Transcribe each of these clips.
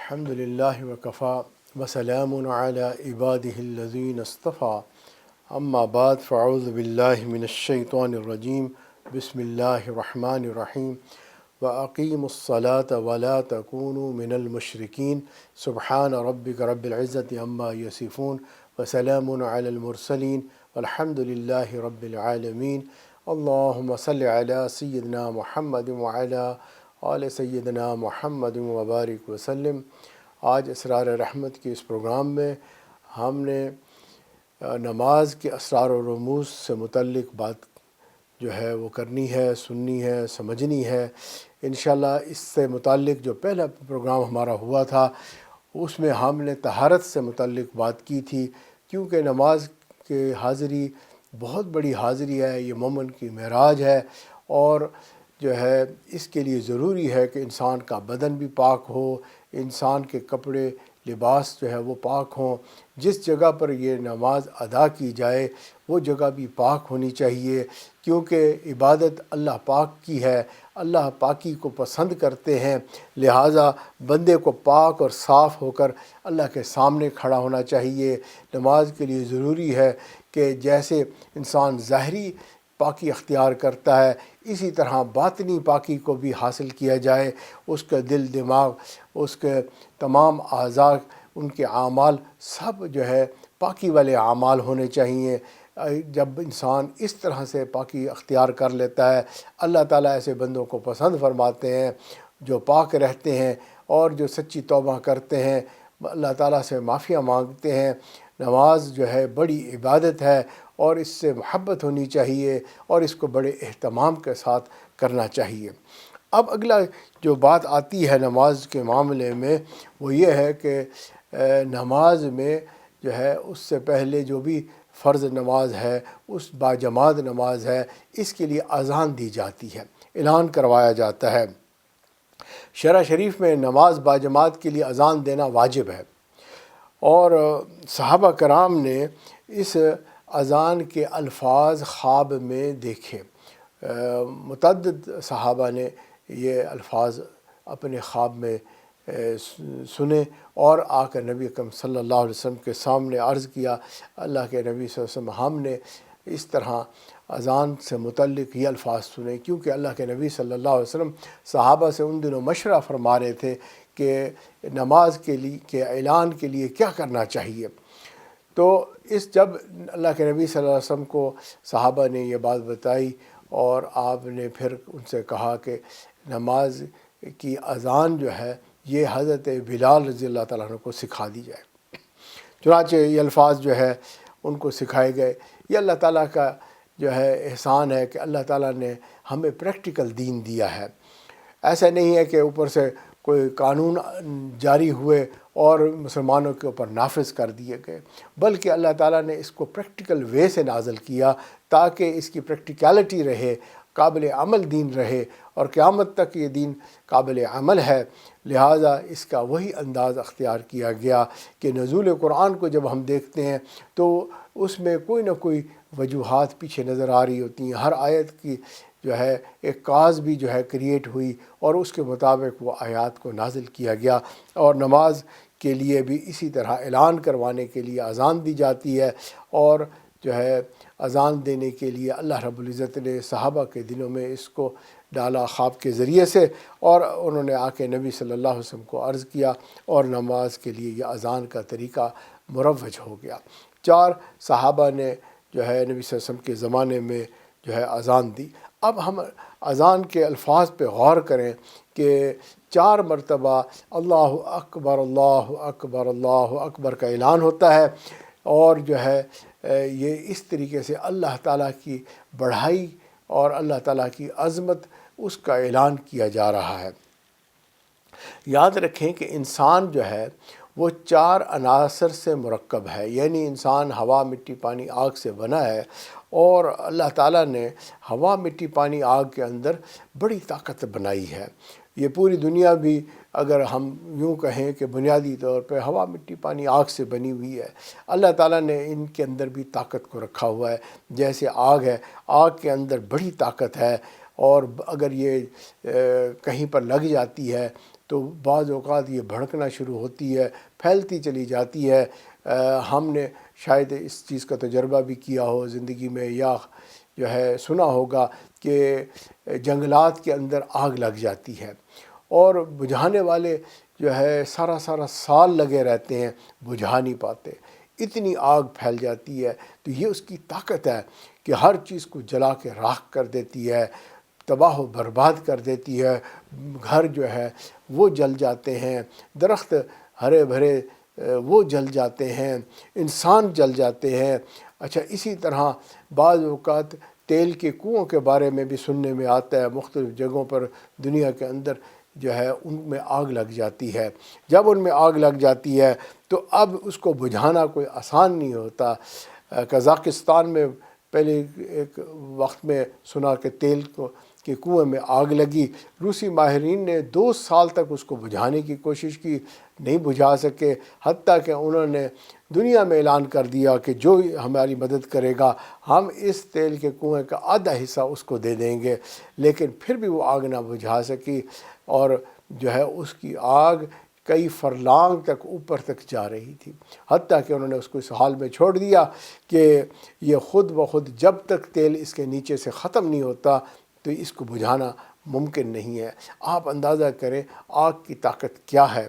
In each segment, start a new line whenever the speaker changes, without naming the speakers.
الحمد للہ وکفا وسلام علی عبادہ الذین اصطفیٰ اما بعد فاعوذ باللہ من الشیطان الرجیم بسم اللہ الرحمن الرحیم واقیموا الصلاة ولا تکونوا من المشرکین سبحان ربک رب العزۃ عما یصفون وسلام علی المرسلین والحمد للہ رب العالمین اللہم صل علی سیدنا محمد وعلی آل سیدنا محمد وبارک وسلم۔ آج اسرار رحمت کے اس پروگرام میں ہم نے نماز کے اسرار و رموز سے متعلق بات جو ہے وہ کرنی ہے، سننی ہے، سمجھنی ہے۔ انشاءاللہ اس سے متعلق جو پہلا پروگرام ہمارا ہوا تھا اس میں ہم نے طہارت سے متعلق بات کی تھی، کیونکہ نماز کے حاضری بہت بڑی حاضری ہے، یہ مومن کی معراج ہے، اور جو ہے اس کے لیے ضروری ہے کہ انسان کا بدن بھی پاک ہو، انسان کے کپڑے لباس جو ہے وہ پاک ہوں۔ جس جگہ پر یہ نماز ادا کی جائے وہ جگہ بھی پاک ہونی چاہیے، کیونکہ عبادت اللہ پاک کی ہے، اللہ پاکی کو پسند کرتے ہیں، لہٰذا بندے کو پاک اور صاف ہو کر اللہ کے سامنے کھڑا ہونا چاہیے۔ نماز کے لیے ضروری ہے کہ جیسے انسان ظاہری پاکی اختیار کرتا ہے اسی طرح باطنی پاکی کو بھی حاصل کیا جائے، اس کا دل دماغ، اس کے تمام اعضاء، ان کے اعمال سب جو ہے پاکی والے اعمال ہونے چاہیے۔ جب انسان اس طرح سے پاکی اختیار کر لیتا ہے، اللہ تعالیٰ ایسے بندوں کو پسند فرماتے ہیں جو پاک رہتے ہیں اور جو سچی توبہ کرتے ہیں، اللہ تعالیٰ سے معافیاں مانگتے ہیں۔ نماز جو ہے بڑی عبادت ہے اور اس سے محبت ہونی چاہیے اور اس کو بڑے اہتمام کے ساتھ کرنا چاہیے۔ اب اگلا جو بات آتی ہے نماز کے معاملے میں وہ یہ ہے کہ نماز میں جو ہے اس سے پہلے جو بھی فرض نماز ہے، اس باجماعت نماز ہے، اس کے لیے اذان دی جاتی ہے، اعلان کروایا جاتا ہے۔ شرع شریف میں نماز باجماعت کے لیے اذان دینا واجب ہے، اور صحابہ کرام نے اس اذان کے الفاظ خواب میں دیکھے۔ متعدد صحابہ نے یہ الفاظ اپنے خواب میں سنے اور آ کر نبی اکرم صلی اللہ علیہ وسلم کے سامنے عرض کیا، اللہ کے نبی صلی اللہ علیہ وسلم ہم نے اس طرح اذان سے متعلق یہ الفاظ سنے، کیونکہ اللہ کے نبی صلی اللہ علیہ وسلم صحابہ سے ان دنوں مشورہ فرما رہے تھے کہ نماز کے لیے کے اعلان کے لیے کیا کرنا چاہیے۔ تو جب اللہ کے نبی صلی اللہ علیہ وسلم کو صحابہ نے یہ بات بتائی اور آپ نے پھر ان سے کہا کہ نماز کی اذان جو ہے یہ حضرت بلال رضی اللہ تعالیٰ عنہ کو سکھا دی جائے۔ چنانچہ یہ الفاظ جو ہے ان کو سکھائے گئے۔ یہ اللہ تعالیٰ کا جو ہے احسان ہے کہ اللہ تعالیٰ نے ہمیں پریکٹیکل دین دیا ہے۔ ایسا نہیں ہے کہ اوپر سے کوئی قانون جاری ہوئے اور مسلمانوں کے اوپر نافذ کر دیے گئے، بلکہ اللہ تعالیٰ نے اس کو پریکٹیکل وے سے نازل کیا تاکہ اس کی پریکٹیکلٹی رہے، قابل عمل دین رہے، اور قیامت تک یہ دین قابل عمل ہے۔ لہٰذا اس کا وہی انداز اختیار کیا گیا کہ نزول قرآن کو جب ہم دیکھتے ہیں تو اس میں کوئی نہ کوئی وجوہات پیچھے نظر آ رہی ہوتی ہیں۔ ہر آیت کی جو ہے ایک کاز بھی جو ہے کریٹ ہوئی اور اس کے مطابق وہ آیات کو نازل کیا گیا، اور نماز کے لیے بھی اسی طرح اعلان کروانے کے لیے اذان دی جاتی ہے، اور جو ہے اذان دینے کے لیے اللہ رب العزت نے صحابہ کے دلوں میں اس کو ڈالا خواب کے ذریعے سے، اور انہوں نے آ کے نبی صلی اللہ علیہ وسلم کو عرض کیا اور نماز کے لیے یہ اذان کا طریقہ مروج ہو گیا۔ 4 صحابہ نے جو ہے نبی صلی اللہ علیہ وسلم کے زمانے میں جو ہے اذان دی۔ اب ہم اذان کے الفاظ پہ غور کریں کہ 4 مرتبہ اللہ اکبر اللہ اکبر اللہ اکبر کا اعلان ہوتا ہے، اور جو ہے یہ اس طریقے سے اللہ تعالیٰ کی بڑائی اور اللہ تعالیٰ کی عظمت اس کا اعلان کیا جا رہا ہے۔ یاد رکھیں کہ انسان جو ہے وہ 4 عناصر سے مرکب ہے، یعنی انسان ہوا مٹی پانی آگ سے بنا ہے، اور اللہ تعالیٰ نے ہوا مٹی پانی آگ کے اندر بڑی طاقت بنائی ہے۔ یہ پوری دنیا بھی اگر ہم یوں کہیں کہ بنیادی طور پہ ہوا مٹی پانی آگ سے بنی ہوئی ہے، اللہ تعالیٰ نے ان کے اندر بھی طاقت کو رکھا ہوا ہے۔ جیسے آگ ہے، آگ کے اندر بڑی طاقت ہے، اور اگر یہ کہیں پر لگ جاتی ہے تو بعض اوقات یہ بھڑکنا شروع ہوتی ہے، پھیلتی چلی جاتی ہے۔ ہم نے شاید اس چیز کا تجربہ بھی کیا ہو زندگی میں، یا جو ہے سنا ہوگا کہ جنگلات کے اندر آگ لگ جاتی ہے اور بجھانے والے جو ہے سارا سال لگے رہتے ہیں، بجھا نہیں پاتے، اتنی آگ پھیل جاتی ہے۔ تو یہ اس کی طاقت ہے کہ ہر چیز کو جلا کے راکھ کر دیتی ہے، تباہ و برباد کر دیتی ہے۔ گھر جو ہے وہ جل جاتے ہیں، درخت ہرے بھرے وہ جل جاتے ہیں، انسان جل جاتے ہیں۔ اچھا، اسی طرح بعض اوقات تیل کے کنوؤں کے بارے میں بھی سننے میں آتا ہے، مختلف جگہوں پر دنیا کے اندر جو ہے ان میں آگ لگ جاتی ہے۔ جب ان میں آگ لگ جاتی ہے تو اب اس کو بجھانا کوئی آسان نہیں ہوتا۔ قزاقستان میں پہلے ایک وقت میں سنا کہ تیل کے کنویں میں آگ لگی، روسی ماہرین نے 2 سال تک اس کو بجھانے کی کوشش کی، نہیں بجھا سکے، حتیٰ کہ انہوں نے دنیا میں اعلان کر دیا کہ جو ہماری مدد کرے گا ہم اس تیل کے کنویں کا آدھا حصہ اس کو دے دیں گے، لیکن پھر بھی وہ آگ نہ بجھا سکی، اور جو ہے اس کی آگ کئی فرلانگ تک اوپر تک جا رہی تھی، حتیٰ کہ انہوں نے اس کو اس حال میں چھوڑ دیا کہ یہ خود بخود جب تک تیل اس کے نیچے سے ختم نہیں ہوتا تو اس کو بجھانا ممکن نہیں ہے۔ آپ اندازہ کریں آگ کی طاقت کیا ہے،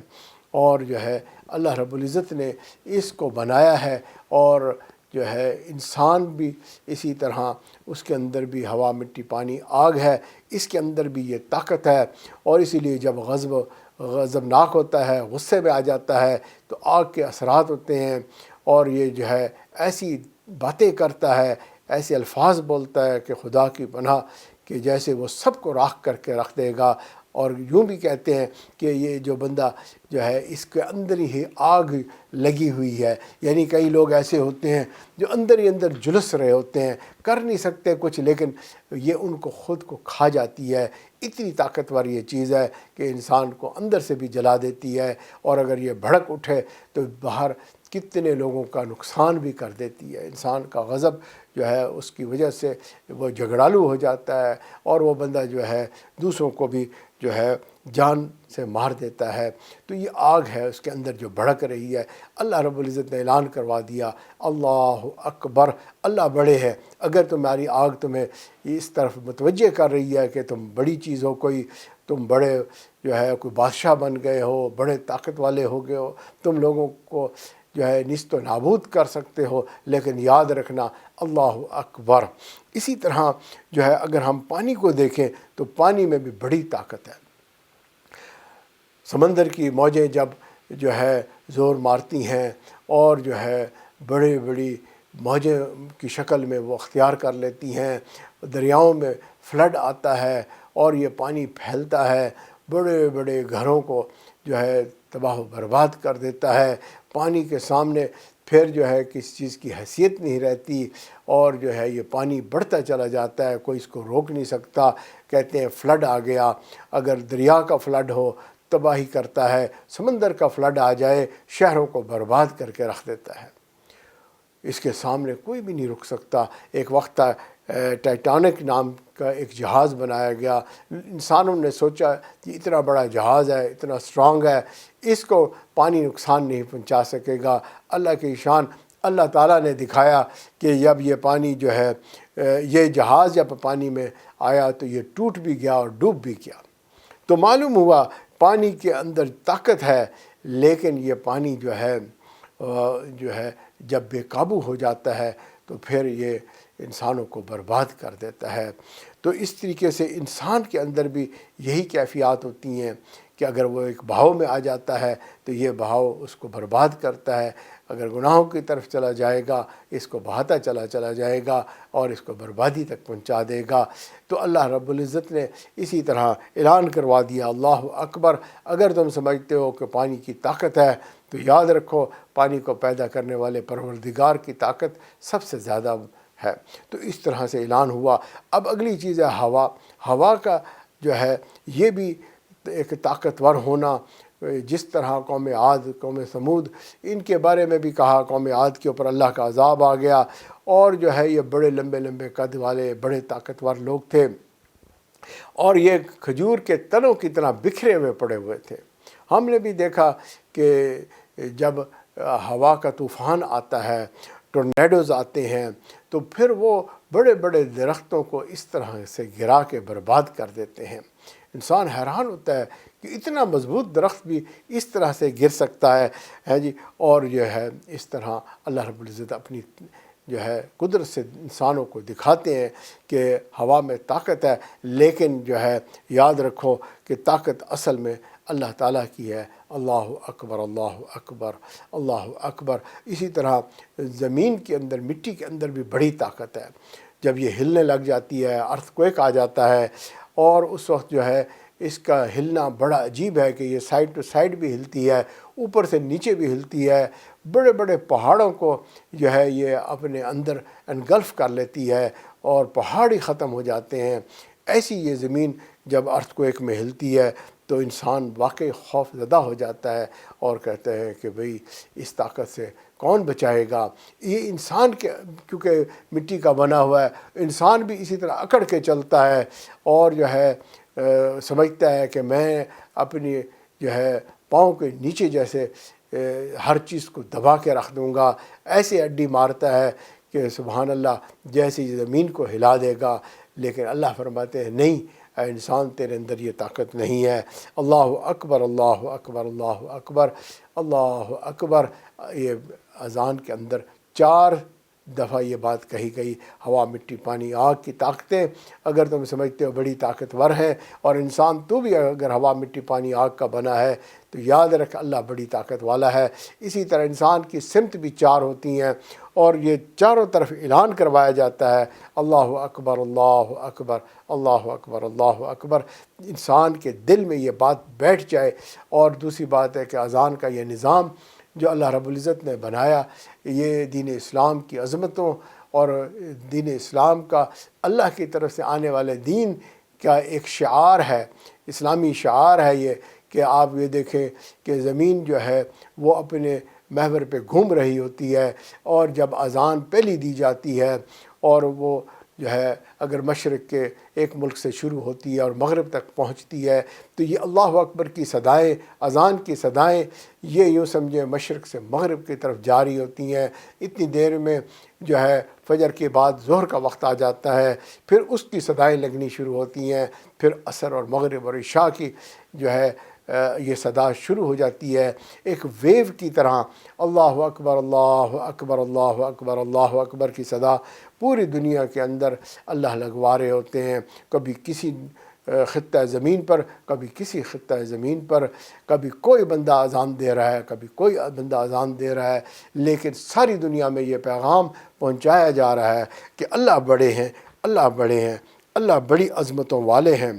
اور جو ہے اللہ رب العزت نے اس کو بنایا ہے، اور جو ہے انسان بھی اسی طرح، اس کے اندر بھی ہوا مٹی پانی آگ ہے، اس کے اندر بھی یہ طاقت ہے، اور اسی لیے جب غضبناک ہوتا ہے، غصے میں آ جاتا ہے تو آگ کے اثرات ہوتے ہیں، اور یہ جو ہے ایسی باتیں کرتا ہے، ایسے الفاظ بولتا ہے کہ خدا کی پناہ، کہ جیسے وہ سب کو راکھ کر کے رکھ دے گا۔ اور یوں بھی کہتے ہیں کہ یہ جو بندہ جو ہے اس کے اندر ہی آگ لگی ہوئی ہے، یعنی کئی لوگ ایسے ہوتے ہیں جو اندر ہی اندر جلس رہے ہوتے ہیں، کر نہیں سکتے کچھ، لیکن یہ ان کو خود کو کھا جاتی ہے۔ اتنی طاقتور یہ چیز ہے کہ انسان کو اندر سے بھی جلا دیتی ہے، اور اگر یہ بھڑک اٹھے تو باہر کتنے لوگوں کا نقصان بھی کر دیتی ہے۔ انسان کا غضب جو ہے اس کی وجہ سے وہ جھگڑالو ہو جاتا ہے، اور وہ بندہ جو ہے دوسروں کو بھی جو ہے جان سے مار دیتا ہے۔ تو یہ آگ ہے اس کے اندر جو بھڑک رہی ہے۔ اللہ رب العزت نے اعلان کروا دیا، اللہ اکبر، اللہ بڑے ہے۔ اگر تمہاری آگ تمہیں اس طرف متوجہ کر رہی ہے کہ تم بڑی چیز ہو، کوئی تم بڑے جو ہے کوئی بادشاہ بن گئے ہو، بڑے طاقت والے ہو گئے ہو، تم لوگوں کو جو ہے نیست و نابود کر سکتے ہو، لیکن یاد رکھنا اللہ اکبر۔ اسی طرح جو ہے اگر ہم پانی کو دیکھیں تو پانی میں بھی بڑی طاقت ہے۔ سمندر کی موجیں جب جو ہے زور مارتی ہیں اور جو ہے بڑی موجیں کی شکل میں وہ اختیار کر لیتی ہیں، دریاؤں میں فلڈ آتا ہے اور یہ پانی پھیلتا ہے، بڑے بڑے گھروں کو جو ہے تباہ و برباد کر دیتا ہے۔ پانی کے سامنے پھر جو ہے کسی چیز کی حیثیت نہیں رہتی، اور جو ہے یہ پانی بڑھتا چلا جاتا ہے، کوئی اس کو روک نہیں سکتا۔ کہتے ہیں فلڈ آ گیا، اگر دریا کا فلڈ ہو تباہی کرتا ہے، سمندر کا فلڈ آ جائے شہروں کو برباد کر کے رکھ دیتا ہے، اس کے سامنے کوئی بھی نہیں رک سکتا۔ ایک وقت تھا ٹائٹینک نام کا ایک جہاز بنایا گیا، انسانوں نے سوچا کہ اتنا بڑا جہاز ہے، اتنا اسٹرانگ ہے، اس کو پانی نقصان نہیں پہنچا سکے گا۔ اللہ کی شان، اللہ تعالیٰ نے دکھایا کہ جب یہ پانی جو ہے یہ جہاز جب پانی میں آیا تو یہ ٹوٹ بھی گیا اور ڈوب بھی گیا۔ تو معلوم ہوا پانی کے اندر طاقت ہے، لیکن یہ پانی جو ہے جب بے قابو ہو جاتا ہے تو پھر یہ انسانوں کو برباد کر دیتا ہے۔ تو اس طریقے سے انسان کے اندر بھی یہی کیفیات ہوتی ہیں کہ اگر وہ ایک بہاؤ میں آ جاتا ہے تو یہ بہاؤ اس کو برباد کرتا ہے، اگر گناہوں کی طرف چلا جائے گا اس کو بہاتا چلا جائے گا اور اس کو بربادی تک پہنچا دے گا۔ تو اللہ رب العزت نے اسی طرح اعلان کروا دیا، اللہ اکبر۔ اگر تم سمجھتے ہو کہ پانی کی طاقت ہے تو یاد رکھو پانی کو پیدا کرنے والے پروردگار کی طاقت سب سے زیادہ ہے۔ تو اس طرح سے اعلان ہوا۔ اب اگلی چیز ہے ہوا۔ ہوا کا جو ہے یہ بھی ایک طاقتور ہونا، جس طرح قوم عاد، قوم ثمود، ان کے بارے میں بھی کہا، قوم عاد کے اوپر اللہ کا عذاب آ گیا، اور جو ہے یہ بڑے لمبے قد والے بڑے طاقتور لوگ تھے، اور یہ کھجور کے تنوں کی طرح بکھرے ہوئے پڑے ہوئے تھے۔ ہم نے بھی دیکھا کہ جب ہوا کا طوفان آتا ہے، ٹورنیڈوز آتے ہیں، تو پھر وہ بڑے بڑے درختوں کو اس طرح سے گرا کے برباد کر دیتے ہیں۔ انسان حیران ہوتا ہے کہ اتنا مضبوط درخت بھی اس طرح سے گر سکتا ہے جی۔ اور جو ہے اس طرح اللہ رب العزت اپنی جو ہے قدرت سے انسانوں کو دکھاتے ہیں کہ ہوا میں طاقت ہے، لیکن جو ہے یاد رکھو کہ طاقت اصل میں اللہ تعالیٰ کی ہے۔ اللہ اکبر، اللہ اکبر، اللہ اکبر۔ اسی طرح زمین کے اندر، مٹی کے اندر بھی بڑی طاقت ہے۔ جب یہ ہلنے لگ جاتی ہے، ارتھ کوئک آ جاتا ہے، اور اس وقت جو ہے اس کا ہلنا بڑا عجیب ہے کہ یہ سائڈ ٹو سائڈ بھی ہلتی ہے، اوپر سے نیچے بھی ہلتی ہے، بڑے بڑے پہاڑوں کو جو ہے یہ اپنے اندر انگلف کر لیتی ہے اور پہاڑ ہی ختم ہو جاتے ہیں۔ ایسی یہ زمین جب ارتھ کوئک میں ہلتی ہے تو انسان واقعی خوف زدہ ہو جاتا ہے اور کہتا ہے کہ بھئی اس طاقت سے کون بچائے گا۔ یہ انسان کے، کیونکہ مٹی کا بنا ہوا ہے، انسان بھی اسی طرح اکڑ کے چلتا ہے اور جو ہے سمجھتا ہے کہ میں اپنی جو ہے پاؤں کے نیچے جیسے ہر چیز کو دبا کے رکھ دوں گا، ایسے اڈی مارتا ہے کہ سبحان اللہ جیسی زمین کو ہلا دے گا۔ لیکن اللہ فرماتے ہیں نہیں اے انسان، تیرے اندر یہ طاقت نہیں ہے۔ اللہ اکبر، اللہ اکبر، اللہ اکبر، اللہ اکبر۔ یہ اذان کے اندر 4 دفعہ یہ بات کہی گئی، ہوا، مٹی، پانی، آگ کی طاقتیں اگر تم سمجھتے ہو بڑی طاقتور ہیں، اور انسان تو بھی اگر ہوا، مٹی، پانی، آگ کا بنا ہے تو یاد رکھ اللہ بڑی طاقت والا ہے۔ اسی طرح انسان کی سمت بھی 4 ہوتی ہیں، اور یہ چاروں طرف اعلان کروایا جاتا ہے اللہ اکبر، اللہ اکبر، اللہ اکبر، اللہ اکبر۔ انسان کے دل میں یہ بات بیٹھ جائے۔ اور دوسری بات ہے کہ اذان کا یہ نظام جو اللہ رب العزت نے بنایا، یہ دین اسلام کی عظمتوں اور دین اسلام کا، اللہ کی طرف سے آنے والے دین کا ایک شعار ہے، اسلامی شعار ہے یہ، کہ آپ یہ دیکھیں کہ زمین جو ہے وہ اپنے محور پہ گھوم رہی ہوتی ہے، اور جب اذان پہلی دی جاتی ہے اور وہ جو ہے اگر مشرق کے ایک ملک سے شروع ہوتی ہے اور مغرب تک پہنچتی ہے تو یہ اللہ اکبر کی صدائیں، اذان کی صدائیں، یہ یوں سمجھیں مشرق سے مغرب کی طرف جاری ہوتی ہیں۔ اتنی دیر میں جو ہے فجر کے بعد ظہر کا وقت آ جاتا ہے، پھر اس کی صدائیں لگنی شروع ہوتی ہیں، پھر عصر اور مغرب اور عشاء کی جو ہے یہ صدا شروع ہو جاتی ہے ایک ویو کی طرح۔ اللہ اکبر، اللہ اکبر، اللہ اکبر، اللہ اکبر کی صدا پوری دنیا کے اندر اللہ لگوا رہے ہوتے ہیں، کبھی کسی خطہ زمین پر، کبھی کسی خطہ زمین پر، کبھی کوئی بندہ اذان دے رہا ہے، کبھی کوئی بندہ اذان دے رہا ہے، لیکن ساری دنیا میں یہ پیغام پہنچایا جا رہا ہے کہ اللہ بڑے ہیں، اللہ بڑے ہیں، اللہ بڑی عظمتوں والے ہیں۔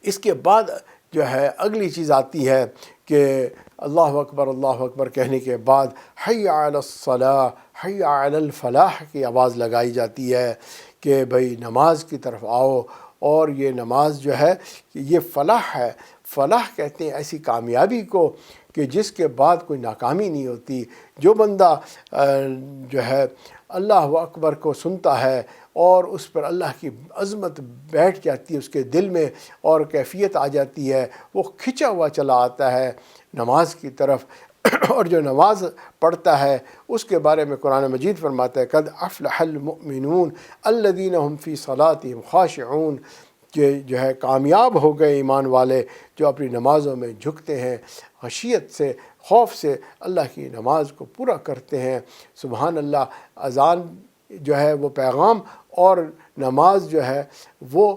اس کے بعد جو ہے اگلی چیز آتی ہے کہ اللہ اکبر کہنے کے بعد حی علی الصلاح، حی علی الفلاح کی آواز لگائی جاتی ہے کہ بھئی نماز کی طرف آؤ۔ اور یہ نماز جو ہے یہ فلاح ہے۔ فلاح کہتے ہیں ایسی کامیابی کو کہ جس کے بعد کوئی ناکامی نہیں ہوتی۔ جو بندہ جو ہے اللہ اکبر کو سنتا ہے اور اس پر اللہ کی عظمت بیٹھ جاتی ہے اس کے دل میں اور کیفیت آ جاتی ہے، وہ کھنچا ہوا چلا آتا ہے نماز کی طرف۔ اور جو نماز پڑھتا ہے اس کے بارے میں قرآن مجید فرماتا ہے قد افلح المؤمنون الذین هم فی صلاتهم خاشعون، کہ جو ہے کامیاب ہو گئے ایمان والے جو اپنی نمازوں میں جھکتے ہیں، خشیت سے، خوف سے اللہ کی نماز کو پورا کرتے ہیں۔ سبحان اللہ۔ اذان جو ہے وہ پیغام اور نماز جو ہے وہ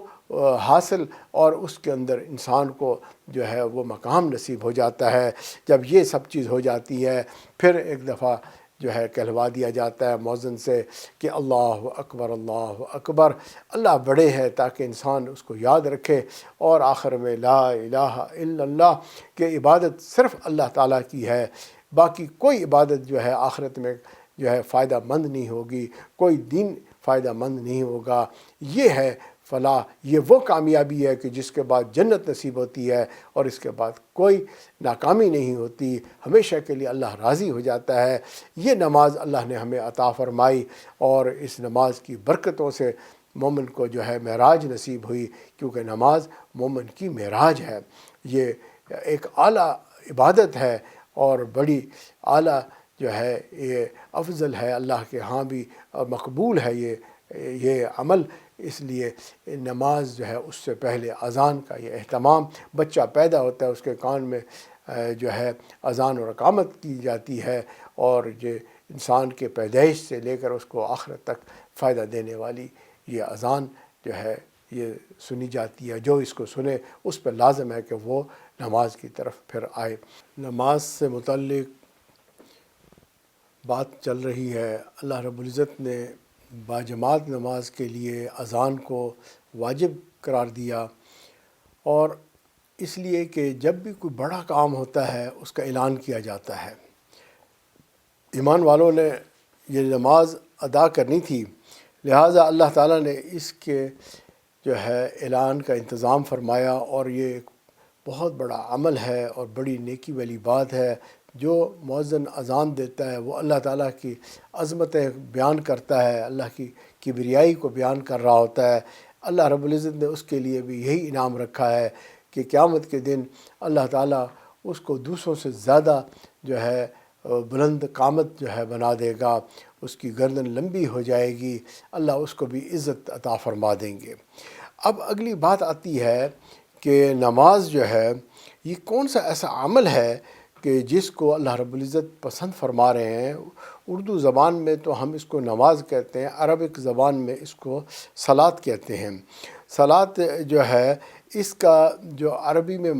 حاصل، اور اس کے اندر انسان کو جو ہے وہ مقام نصیب ہو جاتا ہے۔ جب یہ سب چیز ہو جاتی ہے پھر ایک دفعہ جو ہے کہلوا دیا جاتا ہے مؤذن سے کہ اللہ اکبر، اللہ اکبر، اللہ بڑے ہیں، تاکہ انسان اس کو یاد رکھے۔ اور آخر میں لا الہ الا اللہ، کہ عبادت صرف اللہ تعالیٰ کی ہے، باقی کوئی عبادت جو ہے آخرت میں جو ہے فائدہ مند نہیں ہوگی، کوئی دین فائدہ مند نہیں ہوگا۔ یہ ہے فلاح، یہ وہ کامیابی ہے کہ جس کے بعد جنت نصیب ہوتی ہے اور اس کے بعد کوئی ناکامی نہیں ہوتی، ہمیشہ کے لیے اللہ راضی ہو جاتا ہے۔ یہ نماز اللہ نے ہمیں عطا فرمائی، اور اس نماز کی برکتوں سے مومن کو جو ہے معراج نصیب ہوئی، کیونکہ نماز مومن کی معراج ہے۔ یہ ایک اعلیٰ عبادت ہے اور بڑی اعلیٰ جو ہے یہ افضل ہے، اللہ کے ہاں بھی مقبول ہے یہ عمل۔ اس لیے نماز جو ہے اس سے پہلے اذان کا یہ اہتمام، بچہ پیدا ہوتا ہے اس کے کان میں جو ہے اذان اور اقامت کی جاتی ہے، اور یہ انسان کے پیدائش سے لے کر اس کو آخرت تک فائدہ دینے والی یہ اذان جو ہے یہ سنی جاتی ہے۔ جو اس کو سنے اس پر لازم ہے کہ وہ نماز کی طرف پھر آئے۔ نماز سے متعلق بات چل رہی ہے، اللہ رب العزت نے باجماعت نماز کے لیے اذان کو واجب قرار دیا، اور اس لیے کہ جب بھی کوئی بڑا کام ہوتا ہے اس کا اعلان کیا جاتا ہے۔ ایمان والوں نے یہ نماز ادا کرنی تھی، لہٰذا اللہ تعالیٰ نے اس کے جو ہے اعلان کا انتظام فرمایا، اور یہ ایک بہت بڑا عمل ہے اور بڑی نیکی والی بات ہے۔ جو مؤذن اذان دیتا ہے وہ اللہ تعالیٰ کی عظمتیں بیان کرتا ہے، اللہ کی کبریائی کو بیان کر رہا ہوتا ہے۔ اللہ رب العزت نے اس کے لیے بھی یہی انعام رکھا ہے کہ قیامت کے دن اللہ تعالیٰ اس کو دوسروں سے زیادہ جو ہے بلند قامت جو ہے بنا دے گا، اس کی گردن لمبی ہو جائے گی، اللہ اس کو بھی عزت عطا فرما دیں گے۔ اب اگلی بات آتی ہے کہ نماز جو ہے یہ کون سا ایسا عمل ہے کہ جس کو اللہ رب العزت پسند فرما رہے ہیں۔ اردو زبان میں تو ہم اس کو نماز کہتے ہیں، عربک زبان میں اس کو صلاۃ کہتے ہیں۔ صلاۃ جو ہے اس کا جو عربی میں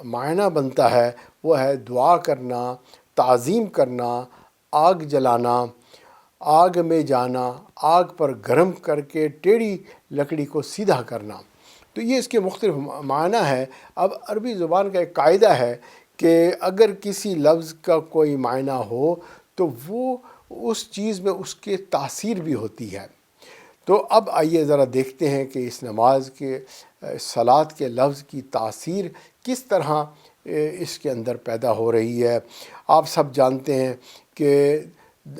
معنی بنتا ہے وہ ہے دعا کرنا، تعظیم کرنا، آگ جلانا، آگ میں جانا، آگ پر گرم کر کے ٹیڑھی لکڑی کو سیدھا کرنا۔ تو یہ اس کے مختلف معنی ہے۔ اب عربی زبان کا ایک قاعدہ ہے کہ اگر کسی لفظ کا کوئی معنی ہو تو وہ اس چیز میں اس کے تاثیر بھی ہوتی ہے۔ تو اب آئیے ذرا دیکھتے ہیں کہ اس نماز کے صلاۃ کے لفظ کی تاثیر کس طرح اس کے اندر پیدا ہو رہی ہے۔ آپ سب جانتے ہیں کہ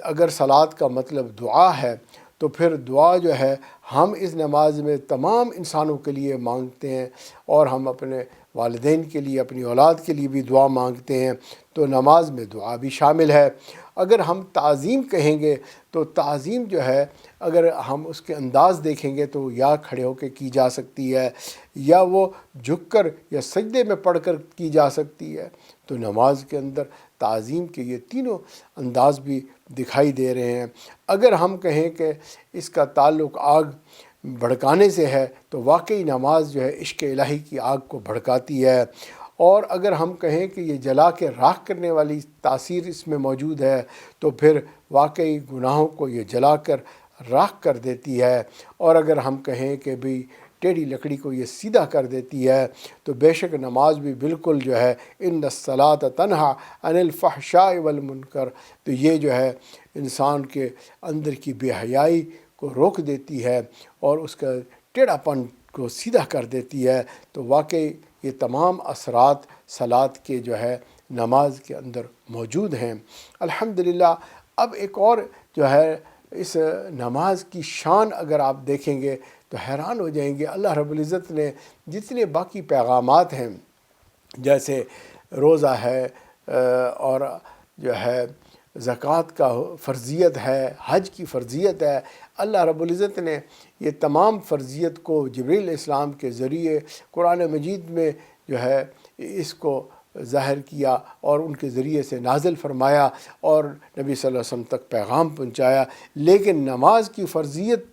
اگر صلاۃ کا مطلب دعا ہے تو پھر دعا جو ہے ہم اس نماز میں تمام انسانوں کے لیے مانگتے ہیں، اور ہم اپنے والدین کے لیے، اپنی اولاد کے لیے بھی دعا مانگتے ہیں، تو نماز میں دعا بھی شامل ہے۔ اگر ہم تعظیم کہیں گے تو تعظیم جو ہے اگر ہم اس کے انداز دیکھیں گے تو یا کھڑے ہو کے کی جا سکتی ہے، یا وہ جھک کر یا سجدے میں پڑھ کر کی جا سکتی ہے۔ تو نماز کے اندر تعظیم کے یہ تینوں انداز بھی دکھائی دے رہے ہیں۔ اگر ہم کہیں کہ اس کا تعلق آگ بھڑکانے سے ہے تو واقعی نماز جو ہے عشق الہی کی آگ کو بھڑکاتی ہے، اور اگر ہم کہیں کہ یہ جلا کے راکھ کرنے والی تاثیر اس میں موجود ہے تو پھر واقعی گناہوں کو یہ جلا کر راکھ کر دیتی ہے، اور اگر ہم کہیں کہ بھی ٹیڑھی لکڑی کو یہ سیدھا کر دیتی ہے تو بے شک نماز بھی بالکل جو ہے ان الصلاۃ تنہی عن الفحشاء والمنکر، تو یہ جو ہے انسان کے اندر کی بے حیائی کو روک دیتی ہے اور اس کا ٹیڑھا پن کو سیدھا کر دیتی ہے۔ تو واقعی یہ تمام اثرات صلاۃ کے جو ہے نماز کے اندر موجود ہیں۔ الحمدللہ اب ایک اور جو ہے اس نماز کی شان اگر آپ دیکھیں گے تو حیران ہو جائیں گے۔ اللہ رب العزت نے جتنے باقی پیغامات ہیں، جیسے روزہ ہے اور جو ہے زکوٰۃ کا فرضیت ہے، حج کی فرضیت ہے، اللہ رب العزت نے یہ تمام فرضیت کو جبریل علیہ السلام کے ذریعے قرآن مجید میں جو ہے اس کو ظاہر کیا اور ان کے ذریعے سے نازل فرمایا اور نبی صلی اللہ علیہ وسلم تک پیغام پہنچایا۔ لیکن نماز کی فرضیت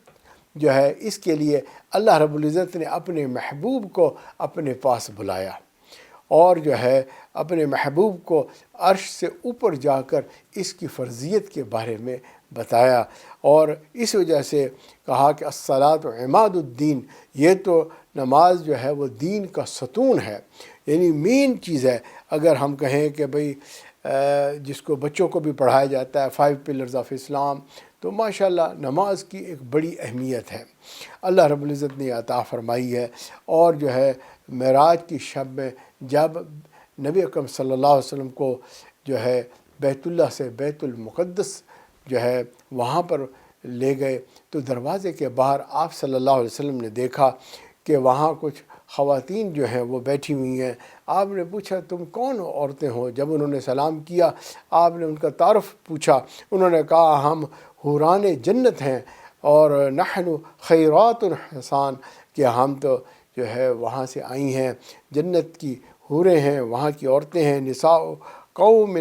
جو ہے اس کے لیے اللہ رب العزت نے اپنے محبوب کو اپنے پاس بلایا، اور جو ہے اپنے محبوب کو عرش سے اوپر جا کر اس کی فرضیت کے بارے میں بتایا، اور اس وجہ سے کہا کہ الصلاۃ عماد الدین، یہ تو نماز جو ہے وہ دین کا ستون ہے، یعنی مین چیز ہے۔ اگر ہم کہیں کہ بھئی جس کو بچوں کو بھی پڑھایا جاتا ہے 5 پلرز آف اسلام، تو ماشاءاللہ نماز کی ایک بڑی اہمیت ہے، اللہ رب العزت نے عطا فرمائی ہے۔ اور جو ہے معراج کی شب میں جب نبی اکرم صلی اللہ علیہ وسلم کو جو ہے بیت اللہ سے بیت المقدس جو ہے وہاں پر لے گئے تو دروازے کے باہر آپ صلی اللہ علیہ وسلم نے دیکھا کہ وہاں کچھ خواتین جو ہیں وہ بیٹھی ہوئی ہیں۔ آپ نے پوچھا تم کون عورتیں ہو؟ جب انہوں نے سلام کیا آپ نے ان کا تعارف پوچھا، انہوں نے کہا ہم حوران جنت ہیں اور نحن خیرات الحسان، کہ ہم تو جو ہے وہاں سے آئی ہیں، جنت کی حوریں ہیں، وہاں کی عورتیں ہیں، نساء قوم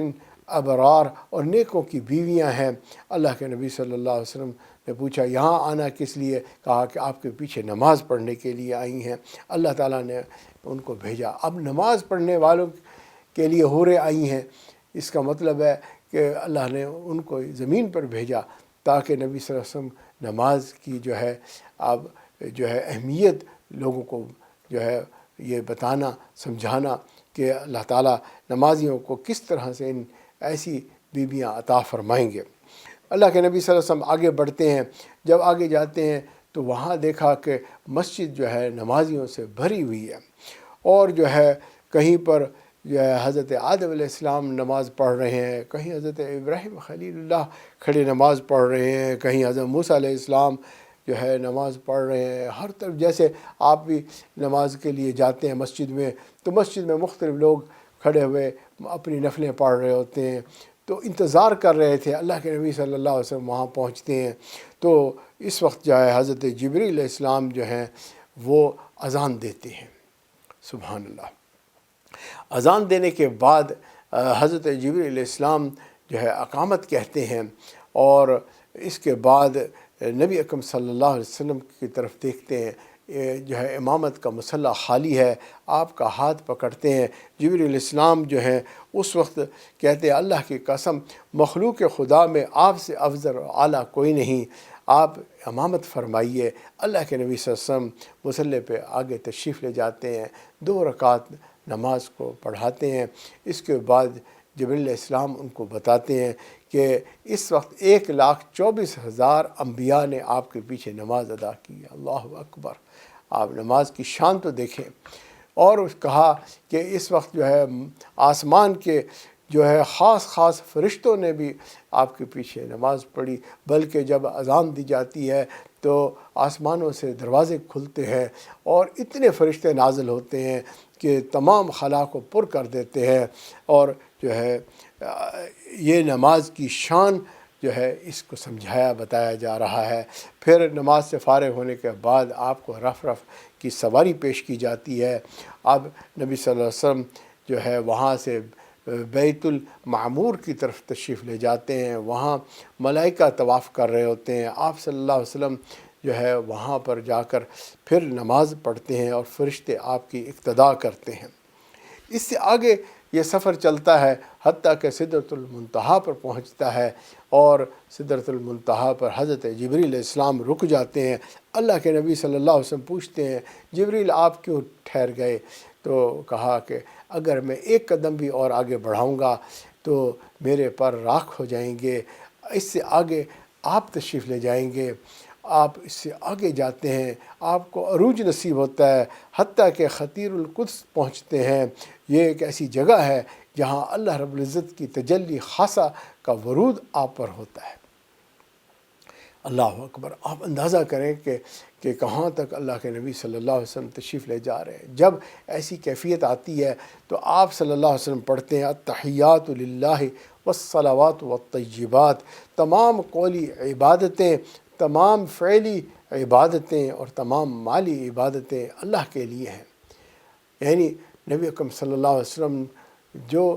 ابرار، اور نیکوں کی بیویاں ہیں۔ اللہ کے نبی صلی اللہ علیہ وسلم نے پوچھا یہاں آنا کس لیے؟ کہا کہ آپ کے پیچھے نماز پڑھنے کے لیے آئی ہیں، اللہ تعالیٰ نے ان کو بھیجا۔ اب نماز پڑھنے والوں کے لیے حوریں آئی ہیں، اس کا مطلب ہے کہ اللہ نے ان کو زمین پر بھیجا تاکہ نبی صلی اللہ علیہ وسلم نماز کی جو ہے اب جو ہے اہمیت لوگوں کو جو ہے یہ بتانا سمجھانا کہ اللہ تعالیٰ نمازیوں کو کس طرح سے ان ایسی بیویاں عطا فرمائیں گے۔ اللہ کے نبی صلی اللہ علیہ وسلم آگے بڑھتے ہیں، جب آگے جاتے ہیں تو وہاں دیکھا کہ مسجد جو ہے نمازیوں سے بھری ہوئی ہے، اور جو ہے کہیں پر جو ہے حضرت آدم علیہ السلام نماز پڑھ رہے ہیں، کہیں حضرت ابراہیم خلیل اللہ کھڑے نماز پڑھ رہے ہیں، کہیں حضرت موسیٰ علیہ السلام جو ہے نماز پڑھ رہے ہیں۔ ہر طرف جیسے آپ بھی نماز کے لیے جاتے ہیں مسجد میں تو مسجد میں مختلف لوگ کھڑے ہوئے اپنی نفلیں پڑھ رہے ہوتے ہیں، تو انتظار کر رہے تھے۔ اللہ کے نبی صلی اللہ علیہ وسلم وہاں پہنچتے ہیں تو اس وقت جو ہے حضرت جبریل علیہ السلام جو ہیں وہ اذان دیتے ہیں۔ سبحان اللہ۔ اذان دینے کے بعد حضرت جبریل علیہ السلام جو ہے اقامت کہتے ہیں، اور اس کے بعد نبی اکرم صلی اللہ علیہ وسلم کی طرف دیکھتے ہیں، جو ہے امامت کا مصلی خالی ہے، آپ کا ہاتھ پکڑتے ہیں۔ جبریل علیہ السلام جو ہیں اس وقت کہتے ہیں اللہ کی قسم مخلوق خدا میں آپ سے افضل و اعلیٰ کوئی نہیں، آپ امامت فرمائیے۔ اللہ کے نبی صلی اللہ علیہ وسلم مصلی پہ آگے تشریف لے جاتے ہیں، 2 رکعت نماز کو پڑھاتے ہیں۔ اس کے بعد جبریل علیہ السلام ان کو بتاتے ہیں کہ اس وقت 1,24,000 انبیاء نے آپ کے پیچھے نماز ادا کی۔ اللہ اکبر! آپ نماز کی شان تو دیکھیں۔ اور کہا کہ اس وقت جو ہے آسمان کے جو ہے خاص فرشتوں نے بھی آپ کے پیچھے نماز پڑھی، بلکہ جب اذان دی جاتی ہے تو آسمانوں سے دروازے کھلتے ہیں اور اتنے فرشتے نازل ہوتے ہیں کہ تمام خلا کو پر کر دیتے ہیں، اور جو ہے یہ نماز کی شان جو ہے اس کو سمجھایا بتایا جا رہا ہے۔ پھر نماز سے فارغ ہونے کے بعد آپ کو رف کی سواری پیش کی جاتی ہے۔ اب نبی صلی اللہ علیہ وسلم جو ہے وہاں سے بیت المعمور کی طرف تشریف لے جاتے ہیں، وہاں ملائکہ طواف کر رہے ہوتے ہیں، آپ صلی اللہ علیہ وسلم جو ہے وہاں پر جا کر پھر نماز پڑھتے ہیں اور فرشتے آپ کی اقتدا کرتے ہیں۔ اس سے آگے یہ سفر چلتا ہے حتیٰ کہ سدرۃ المنتہا پر پہنچتا ہے، اور سدرۃ المنتہا پر حضرت جبریل علیہ السلام رک جاتے ہیں۔ اللہ کے نبی صلی اللہ علیہ وسلم پوچھتے ہیں جبریل آپ کیوں ٹھہر گئے؟ تو کہا کہ اگر میں 1 قدم بھی اور آگے بڑھاؤں گا تو میرے پر راکھ ہو جائیں گے، اس سے آگے آپ تشریف لے جائیں گے۔ آپ اس سے آگے جاتے ہیں، آپ کو عروج نصیب ہوتا ہے، حتیٰ کہ خطیر القدس پہنچتے ہیں۔ یہ ایک ایسی جگہ ہے جہاں اللہ رب العزت کی تجلی خاصہ کا ورود آپ پر ہوتا ہے۔ اللہ اکبر! آپ اندازہ کریں کہ کہاں تک اللہ کے نبی صلی اللہ علیہ وسلم تشریف لے جا رہے ہیں۔ جب ایسی کیفیت آتی ہے تو آپ صلی اللہ علیہ وسلم پڑھتے ہیں التحیات للہ والصلوات والطیبات، تمام قولی عبادتیں، تمام فعلی عبادتیں اور تمام مالی عبادتیں اللہ کے لیے ہیں۔ یعنی نبی اکرم صلی اللہ علیہ وسلم جو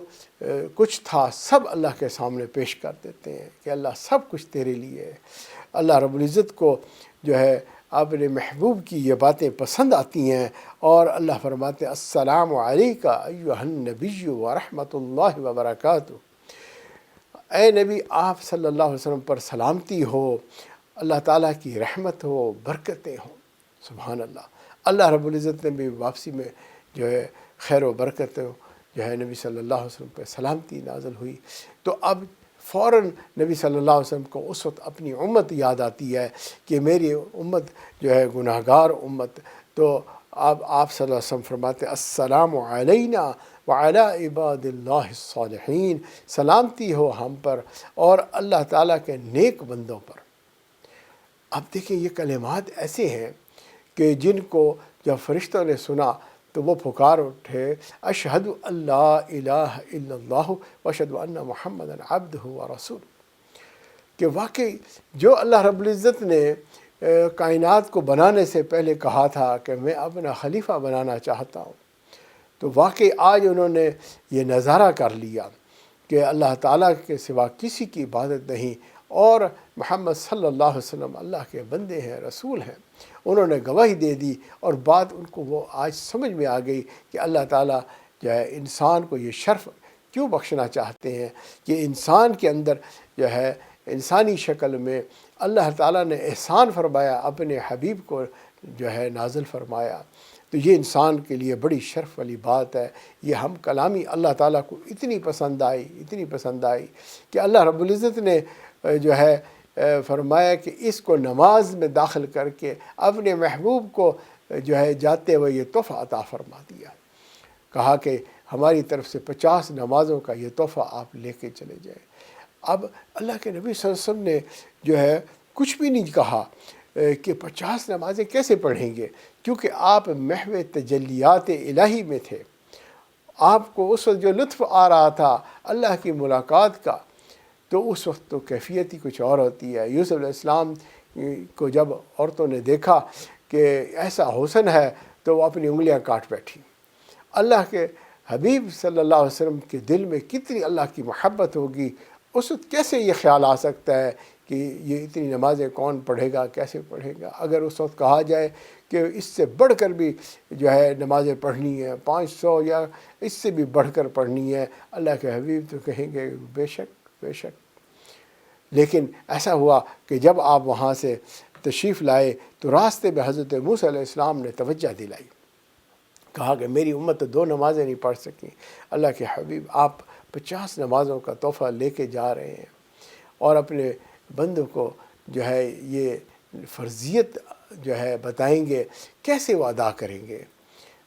کچھ تھا سب اللہ کے سامنے پیش کر دیتے ہیں کہ اللہ سب کچھ تیرے لیے ہے۔ اللہ رب العزت کو جو ہے اپنے محبوب کی یہ باتیں پسند آتی ہیں، اور اللہ فرماتے ہیں السلام علیکہ ایھا النبی ورحمۃ اللہ وبرکاتہ۔ اے نبی آپ صلی اللہ علیہ وسلم پر سلامتی ہو، اللہ تعالیٰ کی رحمت ہو، برکتیں ہوں۔ سبحان اللہ! اللہ رب العزت نے بھی واپسی میں جو ہے خیر و برکت جو ہے نبی صلی اللہ علیہ وسلم پہ سلامتی نازل ہوئی۔ تو اب فوراً نبی صلی اللہ علیہ وسلم کو اس وقت اپنی امت یاد آتی ہے کہ میری امت جو ہے گناہ گار امت۔ تو اب آپ صلی اللہ علیہ وسلم فرماتے السلام علینا وعلی عباد اللہ الصالحین، سلامتی ہو ہم پر اور اللہ تعالیٰ کے نیک بندوں پر۔ اب دیکھیں یہ کلمات ایسے ہیں کہ جن کو جب فرشتوں نے سنا تو وہ پکار اٹھے، اشہد اللہ الہ الا اللہ واشہد ان محمد عبدہ ورسول، کہ واقعی جو اللہ رب العزت نے کائنات کو بنانے سے پہلے کہا تھا کہ میں اپنا خلیفہ بنانا چاہتا ہوں، تو واقعی آج انہوں نے یہ نظارہ کر لیا کہ اللہ تعالیٰ کے سوا کسی کی عبادت نہیں، اور محمد صلی اللہ علیہ وسلم اللہ کے بندے ہیں، رسول ہیں۔ انہوں نے گواہی دے دی، اور بات ان کو وہ آج سمجھ میں آ گئی کہ اللہ تعالیٰ جو ہے انسان کو یہ شرف کیوں بخشنا چاہتے ہیں کہ انسان کے اندر جو ہے انسانی شکل میں اللہ تعالیٰ نے احسان فرمایا، اپنے حبیب کو جو ہے نازل فرمایا۔ تو یہ انسان کے لیے بڑی شرف والی بات ہے۔ یہ ہم کلامی اللہ تعالیٰ کو اتنی پسند آئی کہ اللہ رب العزت نے جو ہے فرمایا کہ اس کو نماز میں داخل کر کے اپنے محبوب کو جو ہے جاتے ہوئے یہ تحفہ عطا فرما دیا، کہا کہ ہماری طرف سے 50 نمازوں کا یہ تحفہ آپ لے کے چلے جائیں۔ اب اللہ کے نبی صلی اللہ علیہ وسلم نے جو ہے کچھ بھی نہیں کہا کہ 50 نمازیں کیسے پڑھیں گے، کیونکہ آپ محو تجلیات الہی میں تھے۔ آپ کو اس وقت جو لطف آ رہا تھا اللہ کی ملاقات کا، تو اس وقت تو کیفیت ہی کچھ اور ہوتی ہے۔ یوسف علیہ السلام کو جب عورتوں نے دیکھا کہ ایسا حسن ہے تو وہ اپنی انگلیاں کاٹ بیٹھی۔ اللہ کے حبیب صلی اللہ علیہ وسلم کے دل میں کتنی اللہ کی محبت ہوگی، اس وقت کیسے یہ خیال آ سکتا ہے کہ یہ اتنی نمازیں کون پڑھے گا، کیسے پڑھے گا؟ اگر اس وقت کہا جائے کہ اس سے بڑھ کر بھی جو ہے نمازیں پڑھنی ہیں، 500 یا اس سے بھی بڑھ کر پڑھنی ہے، اللہ کے حبیب تو کہیں گے بے شک بے شک۔ لیکن ایسا ہوا کہ جب آپ وہاں سے تشریف لائے تو راستے میں حضرت موسیٰ علیہ السلام نے توجہ دلائی، کہا کہ میری امت تو 2 نمازیں نہیں پڑھ سکیں، اللہ کے حبیب آپ 50 نمازوں کا تحفہ لے کے جا رہے ہیں، اور اپنے بندوں کو جو ہے یہ فرضیت جو ہے بتائیں گے، کیسے وہ ادا کریں گے؟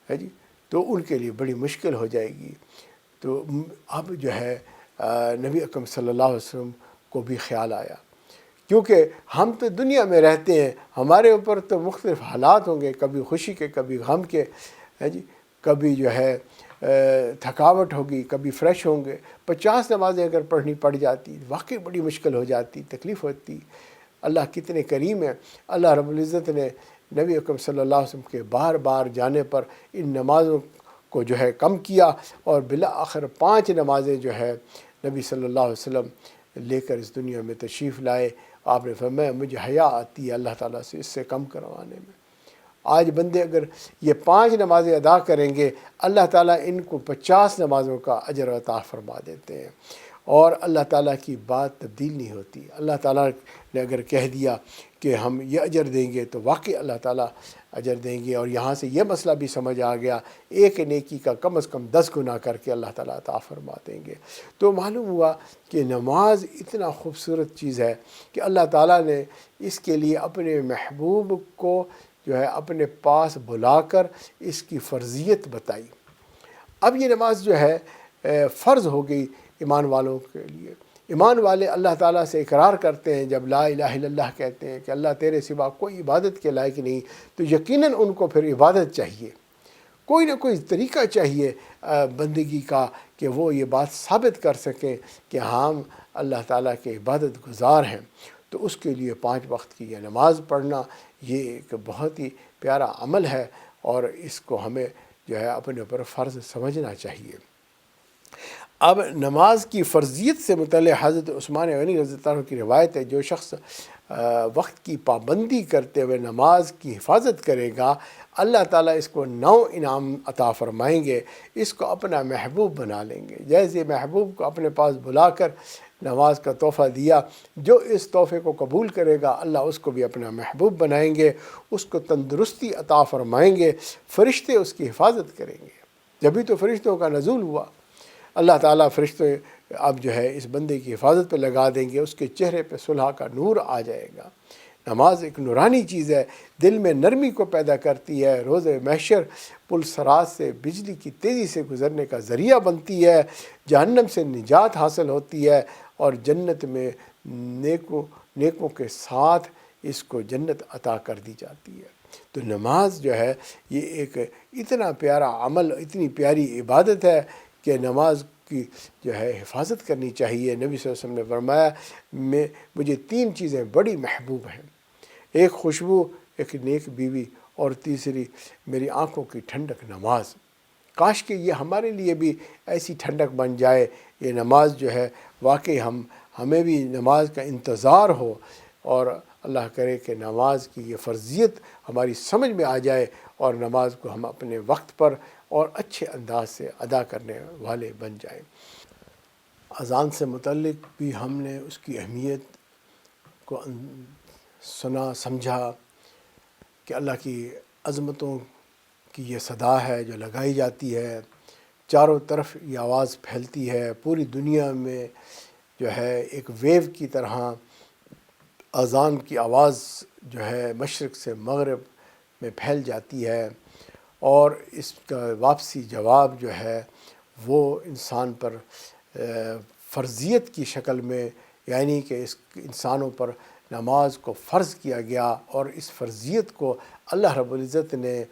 ہے جی، تو ان کے لیے بڑی مشکل ہو جائے گی۔ تو اب جو ہے نبی اکرم صلی اللہ علیہ وسلم کو بھی خیال آیا، کیونکہ ہم تو دنیا میں رہتے ہیں، ہمارے اوپر تو مختلف حالات ہوں گے، کبھی خوشی کے، کبھی غم کے، ہے جی، کبھی جو ہے تھکاوٹ ہوگی، کبھی فریش ہوں گے۔ 50 نمازیں اگر پڑھنی پڑ جاتی واقعی بڑی مشکل ہو جاتی، تکلیف ہوتی۔ اللہ کتنے کریم ہے، اللہ رب العزت نے نبی اکرم صلی اللہ علیہ وسلم کے بار بار جانے پر ان نمازوں کو جو ہے کم کیا، اور بالآخر 5 نمازیں جو ہے نبی صلی اللہ علیہ وسلم لے کر اس دنیا میں تشریف لائے۔ آپ نے فرمایا مجھے حیا آتی ہے اللہ تعالیٰ سے اس سے کم کروانے میں۔ آج بندے اگر یہ 5 نمازیں ادا کریں گے، اللہ تعالیٰ ان کو 50 نمازوں کا اجر عطا فرما دیتے ہیں، اور اللہ تعالیٰ کی بات تبدیل نہیں ہوتی۔ اللہ تعالیٰ نے اگر کہہ دیا کہ ہم یہ اجر دیں گے تو واقعی اللہ تعالیٰ اجر دیں گے۔ اور یہاں سے یہ مسئلہ بھی سمجھ آ گیا، ایک نیکی کا کم از کم 10 گنا کر کے اللہ تعالیٰ عطا فرما دیں گے۔ تو معلوم ہوا کہ نماز اتنا خوبصورت چیز ہے کہ اللہ تعالیٰ نے اس کے لیے اپنے محبوب کو جو ہے اپنے پاس بلا کر اس کی فرضیت بتائی۔ اب یہ نماز جو ہے فرض ہو گئی ایمان والوں کے لیے۔ ایمان والے اللہ تعالیٰ سے اقرار کرتے ہیں جب لا الہ الا اللہ کہتے ہیں کہ اللہ تیرے سوا کوئی عبادت کے لائق نہیں، تو یقیناً ان کو پھر عبادت چاہیے، کوئی نہ کوئی طریقہ چاہیے بندگی کا کہ وہ یہ بات ثابت کر سکیں کہ ہم اللہ تعالیٰ کے عبادت گزار ہیں۔ تو اس کے لیے 5 وقت کی یہ نماز پڑھنا یہ ایک بہت ہی پیارا عمل ہے، اور اس کو ہمیں جو ہے اپنے اوپر فرض سمجھنا چاہیے۔ اب نماز کی فرضیت سے متعلق حضرت عثمان غنی رضی اللہ عنہ کی روایت ہے، جو شخص وقت کی پابندی کرتے ہوئے نماز کی حفاظت کرے گا، اللہ تعالیٰ اس کو 9 انعام عطا فرمائیں گے، اس کو اپنا محبوب بنا لیں گے۔ جیسے محبوب کو اپنے پاس بلا کر نماز کا تحفہ دیا، جو اس تحفے کو قبول کرے گا اللہ اس کو بھی اپنا محبوب بنائیں گے، اس کو تندرستی عطا فرمائیں گے، فرشتے اس کی حفاظت کریں گے۔ جبھی تو فرشتوں کا نزول ہوا، اللہ تعالیٰ فرشتے اب جو ہے اس بندے کی حفاظت پہ لگا دیں گے، اس کے چہرے پہ صلح کا نور آ جائے گا۔ نماز ایک نورانی چیز ہے، دل میں نرمی کو پیدا کرتی ہے، روز محشر پل صراط سے بجلی کی تیزی سے گزرنے کا ذریعہ بنتی ہے، جہنم سے نجات حاصل ہوتی ہے، اور جنت میں نیکوں کے ساتھ اس کو جنت عطا کر دی جاتی ہے۔ تو نماز جو ہے یہ ایک اتنا پیارا عمل، اتنی پیاری عبادت ہے کہ نماز کی جو ہے حفاظت کرنی چاہیے۔ نبی صلی اللہ علیہ وسلم نے فرمایا مجھے 3 چیزیں بڑی محبوب ہیں، ایک خوشبو، ایک نیک بیوی، اور تیسری میری آنکھوں کی ٹھنڈک نماز۔ کاش کہ یہ ہمارے لیے بھی ایسی ٹھنڈک بن جائے، یہ نماز جو ہے واقعی ہمیں بھی نماز کا انتظار ہو، اور اللہ کرے کہ نماز کی یہ فرضیت ہماری سمجھ میں آ جائے اور نماز کو ہم اپنے وقت پر اور اچھے انداز سے ادا کرنے والے بن جائیں۔ اذان سے متعلق بھی ہم نے اس کی اہمیت کو سنا، سمجھا کہ اللہ کی عظمتوں کی یہ صدا ہے جو لگائی جاتی ہے، چاروں طرف یہ آواز پھیلتی ہے، پوری دنیا میں جو ہے ایک ویو کی طرح اذان کی آواز جو ہے مشرق سے مغرب میں پھیل جاتی ہے، اور اس کا واپسی جواب جو ہے وہ انسان پر فرضیت کی شکل میں، یعنی کہ اس انسانوں پر نماز کو فرض کیا گیا، اور اس فرضیت کو اللہ رب العزت نے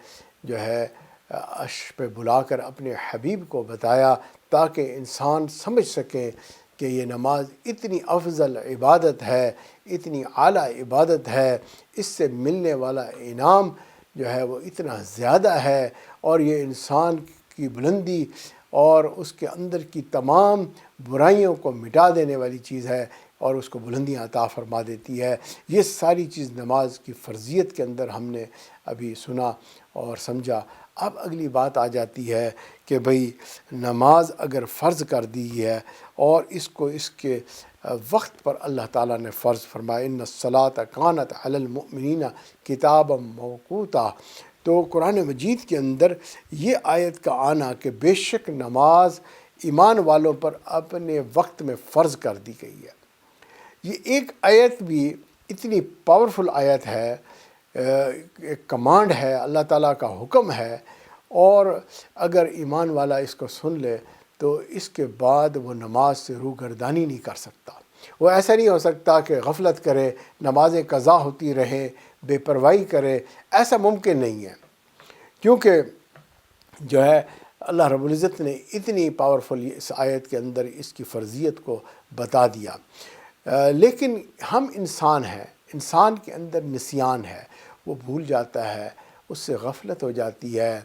جو ہے عرش پہ بلا کر اپنے حبیب کو بتایا تاکہ انسان سمجھ سکیں کہ یہ نماز اتنی افضل عبادت ہے، اتنی اعلیٰ عبادت ہے، اس سے ملنے والا انعام جو ہے وہ اتنا زیادہ ہے، اور یہ انسان کی بلندی اور اس کے اندر کی تمام برائیوں کو مٹا دینے والی چیز ہے، اور اس کو بلندیاں عطا فرما دیتی ہے۔ یہ ساری چیز نماز کی فرضیت کے اندر ہم نے ابھی سنا اور سمجھا۔ اب اگلی بات آ جاتی ہے کہ بھئی نماز اگر فرض کر دی ہے اور اس کو اس کے وقت پر اللہ تعالیٰ نے فرض فرمایا، ان الصلاۃ کانت علی المؤمنین کتابا موقوتا، تو قرآن مجید کے اندر یہ آیت کا آنا کہ بے شک نماز ایمان والوں پر اپنے وقت میں فرض کر دی گئی ہے، یہ ایک آیت بھی اتنی پاورفل آیت ہے، ایک کمانڈ ہے، اللہ تعالیٰ کا حکم ہے، اور اگر ایمان والا اس کو سن لے تو اس کے بعد وہ نماز سے روگردانی نہیں کر سکتا۔ وہ ایسا نہیں ہو سکتا کہ غفلت کرے، نمازیں قضا ہوتی رہیں، بے پرواہی کرے، ایسا ممکن نہیں ہے، کیونکہ جو ہے اللہ رب العزت نے اتنی پاورفل اس آیت کے اندر اس کی فرضیت کو بتا دیا۔ لیکن ہم انسان ہیں، انسان کے اندر نسیان ہے، وہ بھول جاتا ہے، اس سے غفلت ہو جاتی ہے،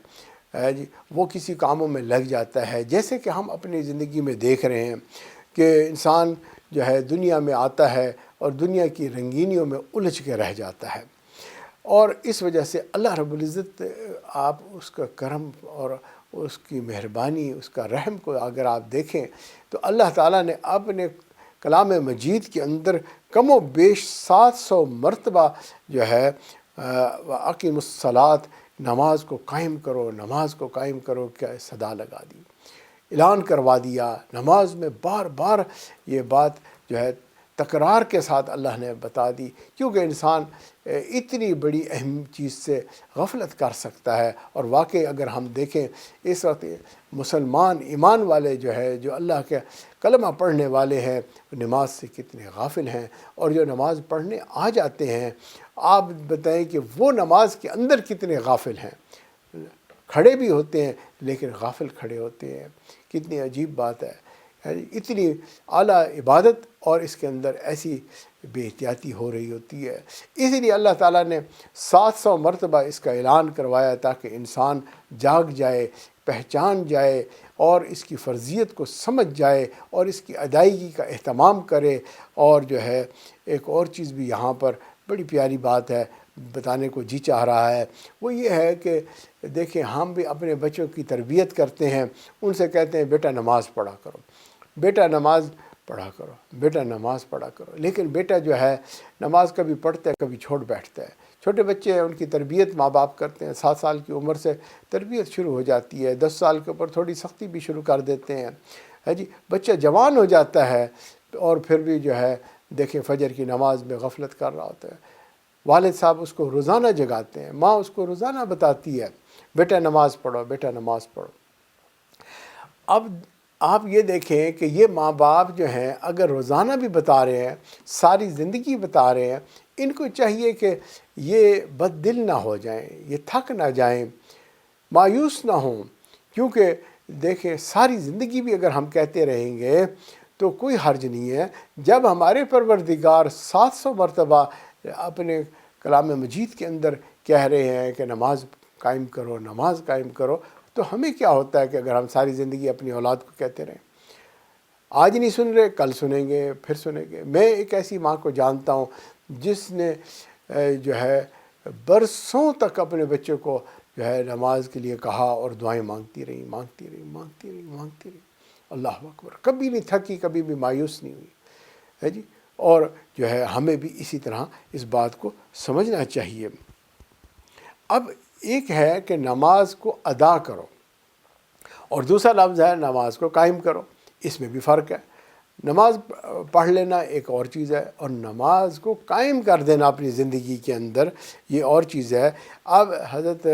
وہ کسی کاموں میں لگ جاتا ہے، جیسے کہ ہم اپنی زندگی میں دیکھ رہے ہیں کہ انسان جو ہے دنیا میں آتا ہے اور دنیا کی رنگینیوں میں الجھ کے رہ جاتا ہے، اور اس وجہ سے اللہ رب العزت آپ اس کا کرم اور اس کی مہربانی، اس کا رحم کو اگر آپ دیکھیں تو اللہ تعالیٰ نے اپنے کلام مجید کے اندر کم و بیش 700 مرتبہ جو ہے اقیم الصلاۃ، نماز کو قائم کرو، نماز کو قائم کرو کیا صدا لگا دی، اعلان کروا دیا۔ نماز میں بار بار یہ بات جو ہے تکرار کے ساتھ اللہ نے بتا دی، کیونکہ انسان اتنی بڑی اہم چیز سے غفلت کر سکتا ہے۔ اور واقعی اگر ہم دیکھیں اس وقت مسلمان ایمان والے جو ہے، جو اللہ کے کلمہ پڑھنے والے ہیں، نماز سے کتنے غافل ہیں، اور جو نماز پڑھنے آ جاتے ہیں آپ بتائیں کہ وہ نماز کے اندر کتنے غافل ہیں، کھڑے بھی ہوتے ہیں لیکن غافل کھڑے ہوتے ہیں۔ کتنی عجیب بات ہے، اتنی اعلیٰ عبادت اور اس کے اندر ایسی بے احتیاطی ہو رہی ہوتی ہے۔ اسی لیے اللہ تعالیٰ نے 700 مرتبہ اس کا اعلان کروایا تاکہ انسان جاگ جائے، پہچان جائے، اور اس کی فرضیت کو سمجھ جائے اور اس کی ادائیگی کا اہتمام کرے۔ اور جو ہے ایک اور چیز بھی یہاں پر بڑی پیاری بات ہے، بتانے کو جی چاہ رہا ہے، وہ یہ ہے کہ دیکھیں ہم بھی اپنے بچوں کی تربیت کرتے ہیں، ان سے کہتے ہیں بیٹا نماز پڑھا کرو، بیٹا نماز پڑھا کرو، بیٹا نماز پڑھا کرو، لیکن بیٹا جو ہے نماز کبھی پڑھتا ہے کبھی چھوڑ بیٹھتا ہے۔ چھوٹے بچے ہیں، ان کی تربیت ماں باپ کرتے ہیں، 7 سال کی عمر سے تربیت شروع ہو جاتی ہے، 10 سال کے اوپر تھوڑی سختی بھی شروع کر دیتے ہیں، ہے جی، بچہ جوان ہو جاتا ہے اور پھر بھی جو ہے دیکھیں فجر کی نماز میں غفلت کر رہا ہوتا ہے، والد صاحب اس کو روزانہ جگاتے ہیں، ماں اس کو روزانہ بتاتی ہے بیٹا نماز پڑھو، بیٹا نماز پڑھو۔ اب آپ یہ دیکھیں کہ یہ ماں باپ جو ہیں اگر روزانہ بھی بتا رہے ہیں، ساری زندگی بتا رہے ہیں، ان کو چاہیے کہ یہ بد دل نہ ہو جائیں، یہ تھک نہ جائیں، مایوس نہ ہوں، کیونکہ دیکھیں ساری زندگی بھی اگر ہم کہتے رہیں گے تو کوئی حرج نہیں ہے۔ جب ہمارے پروردگار 700 مرتبہ اپنے کلام مجید کے اندر کہہ رہے ہیں کہ نماز قائم کرو، نماز قائم کرو، تو ہمیں کیا ہوتا ہے کہ اگر ہم ساری زندگی اپنی اولاد کو کہتے رہیں؟ آج نہیں سن رہے، کل سنیں گے، پھر سنیں گے۔ میں ایک ایسی ماں کو جانتا ہوں جس نے جو ہے برسوں تک اپنے بچے کو جو ہے نماز کے لیے کہا اور دعائیں مانگتی رہی، مانگتی رہی، مانگتی رہی، مانگتی رہی۔ اللہ اکبر، کبھی نہیں تھکی، کبھی بھی مایوس نہیں ہوئی ہے جی۔ اور جو ہے ہمیں بھی اسی طرح اس بات کو سمجھنا چاہیے۔ اب ایک ہے کہ نماز کو ادا کرو، اور دوسرا لفظ ہے نماز کو قائم کرو، اس میں بھی فرق ہے۔ نماز پڑھ لینا ایک اور چیز ہے، اور نماز کو قائم کر دینا اپنی زندگی کے اندر یہ اور چیز ہے۔ اب حضرت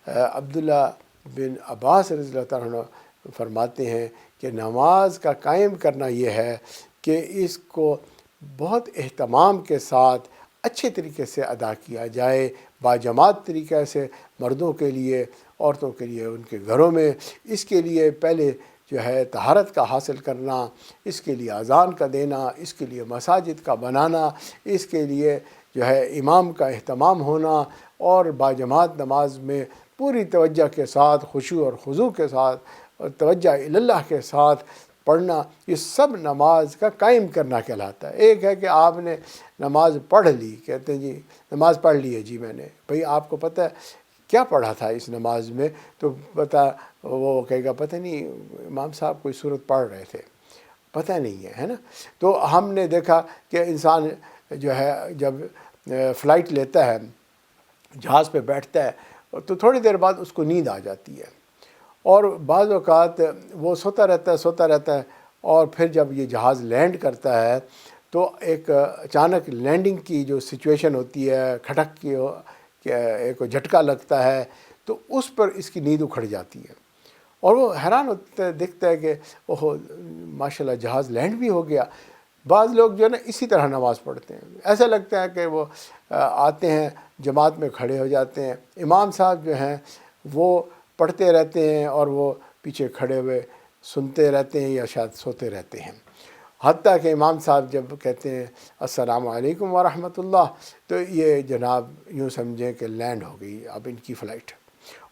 عبداللہ بن عباس رضی اللہ تعالیٰ عنہ فرماتے ہیں کہ نماز کا قائم کرنا یہ ہے کہ اس کو بہت اہتمام کے ساتھ اچھے طریقے سے ادا کیا جائے، باجماعت طریقے سے، مردوں کے لیے، عورتوں کے لیے ان کے گھروں میں۔ اس کے لیے پہلے جو ہے طہارت کا حاصل کرنا، اس کے لیے اذان کا دینا، اس کے لیے مساجد کا بنانا، اس کے لیے جو ہے امام کا اہتمام ہونا، اور باجماعت نماز میں پوری توجہ کے ساتھ، خشوع اور خضوع کے ساتھ، اور توجہ اللہ کے ساتھ پڑھنا، یہ سب نماز کا قائم کرنا کہلاتا ہے۔ ایک ہے کہ آپ نے نماز پڑھ لی، کہتے ہیں جی نماز پڑھ لی ہے جی میں نے، بھئی آپ کو پتہ ہے کیا پڑھا تھا اس نماز میں؟ تو وہ کہے گا پتہ نہیں امام صاحب کوئی سورت پڑھ رہے تھے، پتہ نہیں ہے نا۔ تو ہم نے دیکھا کہ انسان جو ہے جب فلائٹ لیتا ہے، جہاز پہ بیٹھتا ہے، تو تھوڑی دیر بعد اس کو نیند آ جاتی ہے، اور بعض اوقات وہ سوتا رہتا ہے، اور پھر جب یہ جہاز لینڈ کرتا ہے تو ایک اچانک لینڈنگ کی جو سچویشن ہوتی ہے، کھٹک کی ایک جھٹکا لگتا ہے، تو اس پر اس کی نیند اکھڑ جاتی ہے، اور وہ حیران ہوتا ہے، دیکھتا ہے کہ اوہ ماشاءاللہ جہاز لینڈ بھی ہو گیا۔ بعض لوگ جو ہے نا اسی طرح نماز پڑھتے ہیں، ایسا لگتا ہے کہ وہ آتے ہیں جماعت میں کھڑے ہو جاتے ہیں، امام صاحب جو ہیں وہ پڑھتے رہتے ہیں اور وہ پیچھے کھڑے ہوئے سنتے رہتے ہیں یا شاید سوتے رہتے ہیں، حتیٰ کہ امام صاحب جب کہتے ہیں السلام علیکم ورحمۃ اللہ، تو یہ جناب یوں سمجھیں کہ لینڈ ہو گئی اب ان کی فلائٹ،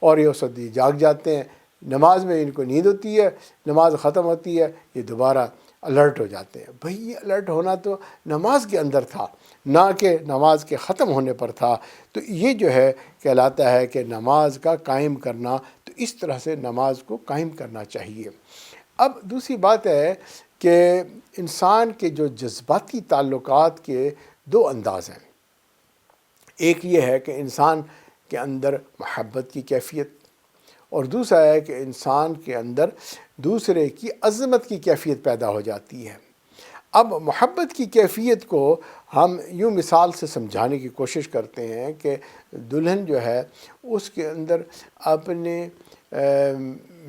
اور یہ سدی جاگ جاتے ہیں۔ نماز میں ان کو نیند ہوتی ہے، نماز ختم ہوتی ہے، یہ دوبارہ الرٹ ہو جاتے ہیں۔ بھئی یہ الرٹ ہونا تو نماز کے اندر تھا، نہ کہ نماز کے ختم ہونے پر تھا۔ تو یہ جو ہے کہلاتا ہے کہ نماز کا قائم کرنا، تو اس طرح سے نماز کو قائم کرنا چاہیے۔ اب دوسری بات ہے کہ انسان کے جو جذباتی تعلقات کے دو انداز ہیں۔ ایک یہ ہے کہ انسان کے اندر محبت کی کیفیت، اور دوسرا ہے کہ انسان کے اندر دوسرے کی عظمت کی کیفیت پیدا ہو جاتی ہے۔ اب محبت کی کیفیت کو ہم یوں مثال سے سمجھانے کی کوشش کرتے ہیں کہ دلہن جو ہے اس کے اندر اپنے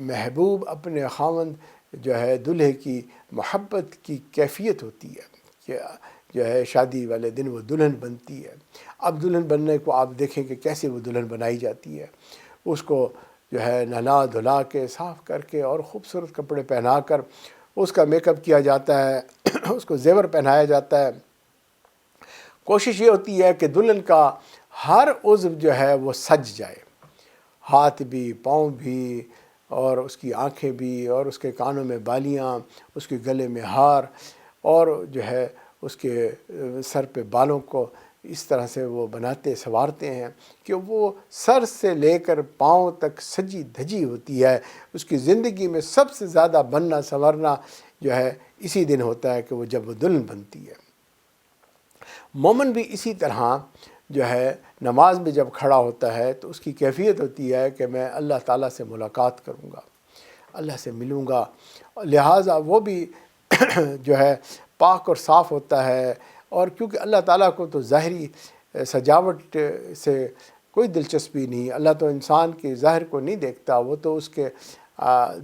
محبوب، اپنے خاوند جو ہے دلہے کی محبت کی کیفیت ہوتی ہے کہ جو ہے شادی والے دن وہ دلہن بنتی ہے۔ اب دلہن بننے کو آپ دیکھیں کہ کیسے وہ دلہن بنائی جاتی ہے، اس کو جو ہے نہلا دھلا کے، صاف کر کے، اور خوبصورت کپڑے پہنا کر اس کا میک اپ کیا جاتا ہے، اس کو زیور پہنایا جاتا ہے۔ کوشش یہ ہوتی ہے کہ دلہن کا ہر عضو جو ہے وہ سج جائے، ہاتھ بھی، پاؤں بھی، اور اس کی آنکھیں بھی، اور اس کے کانوں میں بالیاں، اس کے گلے میں ہار، اور جو ہے اس کے سر پہ بالوں کو اس طرح سے وہ بناتے سنوارتے ہیں کہ وہ سر سے لے کر پاؤں تک سجی دھجی ہوتی ہے۔ اس کی زندگی میں سب سے زیادہ بننا سنورنا جو ہے اسی دن ہوتا ہے کہ وہ جب وہ دلہن بنتی ہے۔ مومن بھی اسی طرح جو ہے نماز میں جب کھڑا ہوتا ہے تو اس کی کیفیت ہوتی ہے کہ میں اللہ تعالیٰ سے ملاقات کروں گا، اللہ سے ملوں گا، لہٰذا وہ بھی جو ہے پاک اور صاف ہوتا ہے۔ اور کیونکہ اللہ تعالیٰ کو تو ظاہری سجاوٹ سے کوئی دلچسپی نہیں، اللہ تو انسان کے ظاہر کو نہیں دیکھتا، وہ تو اس کے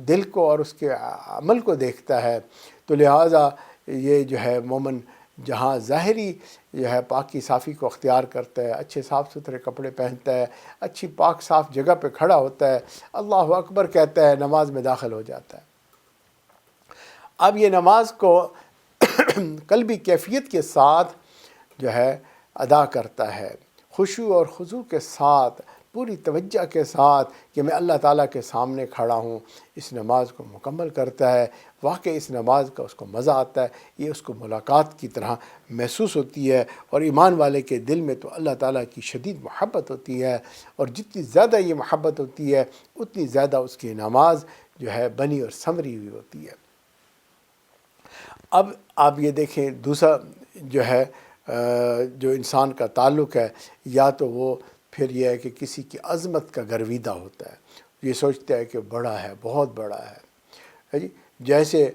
دل کو اور اس کے عمل کو دیکھتا ہے۔ تو لہٰذا یہ جو ہے مومن جہاں ظاہری جو ہے پاکی صافی کو اختیار کرتا ہے، اچھے صاف ستھرے کپڑے پہنتا ہے، اچھی پاک صاف جگہ پہ کھڑا ہوتا ہے، اللہ اکبر کہتا ہے، نماز میں داخل ہو جاتا ہے۔ اب یہ نماز کو قلبی کیفیت کے ساتھ جو ہے ادا کرتا ہے، خشوع اور خضوع کے ساتھ، پوری توجہ کے ساتھ کہ میں اللہ تعالیٰ کے سامنے کھڑا ہوں، اس نماز کو مکمل کرتا ہے۔ واقعی اس نماز کا اس کو مزہ آتا ہے، یہ اس کو ملاقات کی طرح محسوس ہوتی ہے، اور ایمان والے کے دل میں تو اللہ تعالیٰ کی شدید محبت ہوتی ہے، اور جتنی زیادہ یہ محبت ہوتی ہے اتنی زیادہ اس کی نماز جو ہے بنی اور ثمری ہوئی ہوتی ہے۔ اب آپ یہ دیکھیں دوسرا جو ہے جو انسان کا تعلق ہے، یا تو وہ پھر یہ ہے کہ کسی کی عظمت کا گرویدہ ہوتا ہے، یہ سوچتا ہے کہ بڑا ہے، بہت بڑا ہے جی۔ جیسے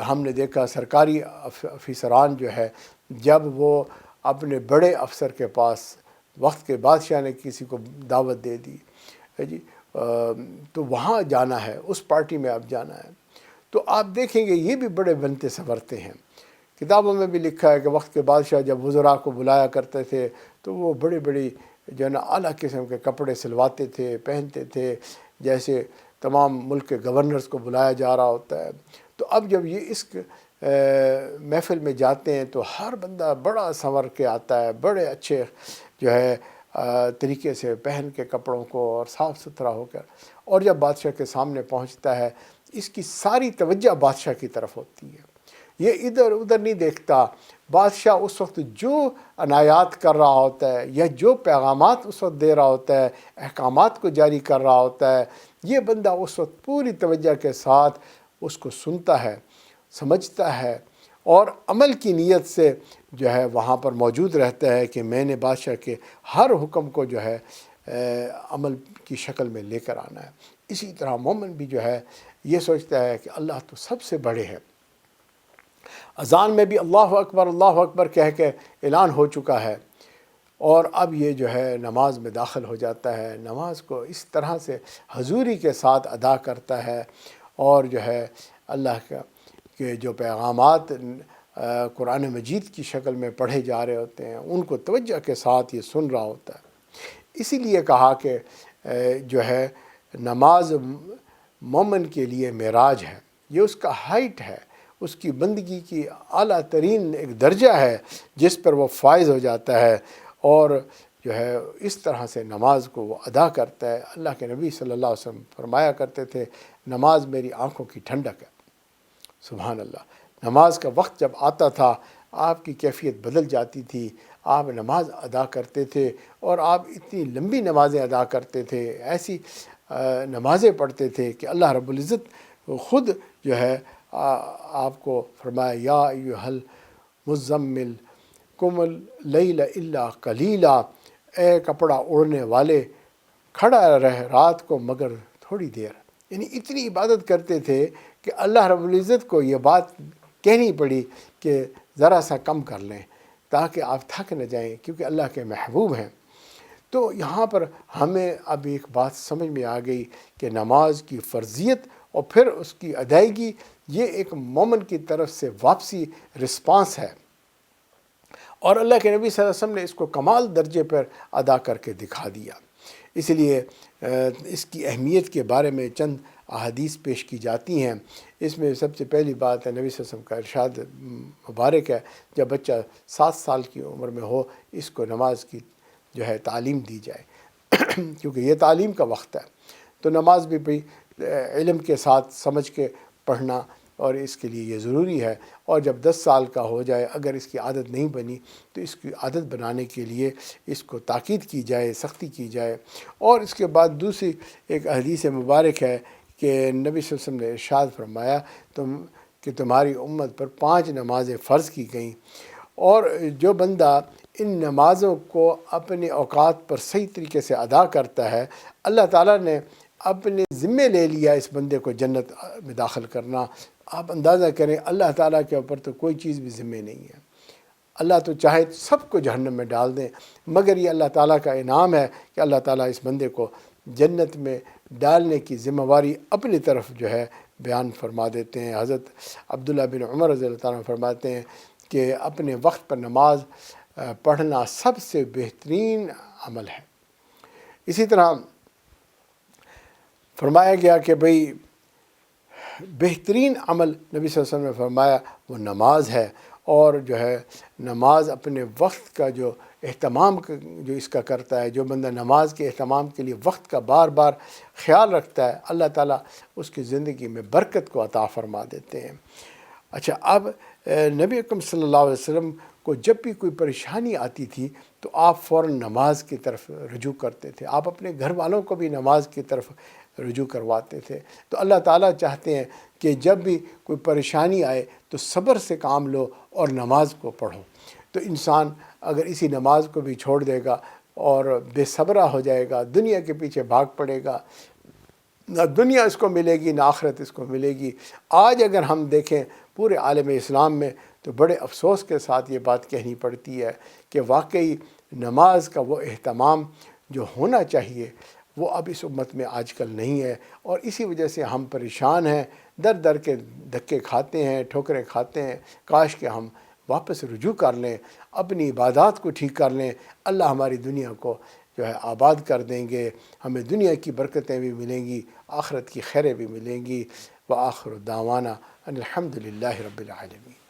ہم نے دیکھا سرکاری افسران جو ہے، جب وہ اپنے بڑے افسر کے پاس، وقت کے بادشاہ نے کسی کو دعوت دے دی جی، تو وہاں جانا ہے، اس پارٹی میں اب جانا ہے، تو آپ دیکھیں گے یہ بھی بڑے بنتے سنورتے ہیں۔ کتابوں میں بھی لکھا ہے کہ وقت کے بادشاہ جب وزراء کو بلایا کرتے تھے تو وہ بڑی بڑی جو ہے نا اعلیٰ قسم کے کپڑے سلواتے تھے، پہنتے تھے، جیسے تمام ملک کے گورنرز کو بلایا جا رہا ہوتا ہے۔ تو اب جب یہ اس محفل میں جاتے ہیں تو ہر بندہ بڑا سنور کے آتا ہے، بڑے اچھے جو ہے طریقے سے پہن کے کپڑوں کو اور صاف ستھرا ہو کر، اور جب بادشاہ کے سامنے پہنچتا ہے اس کی ساری توجہ بادشاہ کی طرف ہوتی ہے، یہ ادھر ادھر نہیں دیکھتا۔ بادشاہ اس وقت جو عنایات کر رہا ہوتا ہے یا جو پیغامات اس وقت دے رہا ہوتا ہے، احکامات کو جاری کر رہا ہوتا ہے، یہ بندہ اس وقت پوری توجہ کے ساتھ اس کو سنتا ہے، سمجھتا ہے، اور عمل کی نیت سے جو ہے وہاں پر موجود رہتا ہے کہ میں نے بادشاہ کے ہر حکم کو جو ہے عمل کی شکل میں لے کر آنا ہے۔ اسی طرح مومن بھی جو ہے یہ سوچتا ہے کہ اللہ تو سب سے بڑے ہے۔ اذان میں بھی اللہ اکبر کہہ کے اعلان ہو چکا ہے، اور اب یہ جو ہے نماز میں داخل ہو جاتا ہے، نماز کو اس طرح سے حضوری کے ساتھ ادا کرتا ہے، اور جو ہے اللہ کے جو پیغامات قرآن مجید کی شکل میں پڑھے جا رہے ہوتے ہیں ان کو توجہ کے ساتھ یہ سن رہا ہوتا ہے۔ اسی لیے کہا کہ جو ہے نماز مومن کے لیے معراج ہے، یہ اس کا ہائٹ ہے، اس کی بندگی کی اعلیٰ ترین ایک درجہ ہے جس پر وہ فائز ہو جاتا ہے، اور جو ہے اس طرح سے نماز کو وہ ادا کرتا ہے۔ اللہ کے نبی صلی اللہ علیہ وسلم فرمایا کرتے تھے، نماز میری آنکھوں کی ٹھنڈک ہے۔ سبحان اللہ۔ نماز کا وقت جب آتا تھا آپ کی کیفیت بدل جاتی تھی، آپ نماز ادا کرتے تھے، اور آپ اتنی لمبی نمازیں ادا کرتے تھے، ایسی نمازیں پڑھتے تھے کہ اللہ رب العزت خود جو ہے آپ کو فرمایا، یا ایھا المزمل قم اللیل الا قلیلا، اے کپڑا اوڑھنے والے کھڑا رہ رات کو مگر تھوڑی دیر۔ یعنی اتنی عبادت کرتے تھے کہ اللہ رب العزت کو یہ بات کہنی پڑی کہ ذرا سا کم کر لیں تاکہ آپ تھک نہ جائیں، کیونکہ اللہ کے محبوب ہیں۔ تو یہاں پر ہمیں اب ایک بات سمجھ میں آ گئی کہ نماز کی فرضیت اور پھر اس کی ادائیگی، یہ ایک مومن کی طرف سے واپسی رسپانس ہے، اور اللہ کے نبی صلی اللہ علیہ وسلم نے اس کو کمال درجے پر ادا کر کے دکھا دیا۔ اس لیے اس کی اہمیت کے بارے میں چند احادیث پیش کی جاتی ہیں۔ اس میں سب سے پہلی بات ہے نبی صلی اللہ علیہ وسلم کا ارشاد مبارک ہے، جب بچہ 7 سال کی عمر میں ہو اس کو نماز کی جو ہے تعلیم دی جائے کیونکہ یہ تعلیم کا وقت ہے۔ تو نماز بھی علم کے ساتھ سمجھ کے پڑھنا، اور اس کے لیے یہ ضروری ہے۔ اور جب 10 سال کا ہو جائے اگر اس کی عادت نہیں بنی تو اس کی عادت بنانے کے لیے اس کو تاکید کی جائے، سختی کی جائے۔ اور اس کے بعد دوسری ایک حدیث مبارک ہے کہ نبی صلی اللہ علیہ وسلم نے ارشاد فرمایا کہ تمہاری امت پر 5 نمازیں فرض کی گئیں، اور جو بندہ ان نمازوں کو اپنے اوقات پر صحیح طریقے سے ادا کرتا ہے، اللہ تعالیٰ نے اپنے ذمے لے لیا اس بندے کو جنت میں داخل کرنا۔ آپ اندازہ کریں اللہ تعالیٰ کے اوپر تو کوئی چیز بھی ذمے نہیں ہے، اللہ تو چاہے سب کو جہنم میں ڈال دیں، مگر یہ اللہ تعالیٰ کا انعام ہے کہ اللہ تعالیٰ اس بندے کو جنت میں ڈالنے کی ذمہ واری اپنی طرف جو ہے بیان فرما دیتے ہیں۔ حضرت عبداللہ بن عمر رضی اللہ تعالیٰ عنہ فرماتے ہیں کہ اپنے وقت پر نماز پڑھنا سب سے بہترین عمل ہے۔ اسی طرح فرمایا گیا کہ بھئی بہترین عمل نبی صلی اللہ علیہ وسلم نے فرمایا وہ نماز ہے، اور جو ہے نماز اپنے وقت کا جو اہتمام جو اس کا کرتا ہے، جو بندہ نماز کے اہتمام کے لیے وقت کا بار بار خیال رکھتا ہے، اللہ تعالیٰ اس کی زندگی میں برکت کو عطا فرما دیتے ہیں۔ اچھا، اب نبی اکرم صلی اللہ علیہ وسلم کو جب بھی کوئی پریشانی آتی تھی تو آپ فوراً نماز کی طرف رجوع کرتے تھے، آپ اپنے گھر والوں کو بھی نماز کی طرف رجوع کرواتے تھے۔ تو اللہ تعالیٰ چاہتے ہیں کہ جب بھی کوئی پریشانی آئے تو صبر سے کام لو اور نماز کو پڑھو۔ تو انسان اگر اسی نماز کو بھی چھوڑ دے گا اور بے صبرہ ہو جائے گا، دنیا کے پیچھے بھاگ پڑے گا، نہ دنیا اس کو ملے گی نہ آخرت اس کو ملے گی۔ آج اگر ہم دیکھیں پورے عالم اسلام میں تو بڑے افسوس کے ساتھ یہ بات کہنی پڑتی ہے کہ واقعی نماز کا وہ اہتمام جو ہونا چاہیے وہ اب اس امت میں آج کل نہیں ہے، اور اسی وجہ سے ہم پریشان ہیں، در در کے دھکے کھاتے ہیں، ٹھوکریں کھاتے ہیں۔ کاش کہ ہم واپس رجوع کر لیں، اپنی عبادات کو ٹھیک کر لیں، اللہ ہماری دنیا کو جو ہے آباد کر دیں گے، ہمیں دنیا کی برکتیں بھی ملیں گی، آخرت کی خیریں بھی ملیں گی۔ وآخر دعوانا ان الحمد للہ رب العالمین۔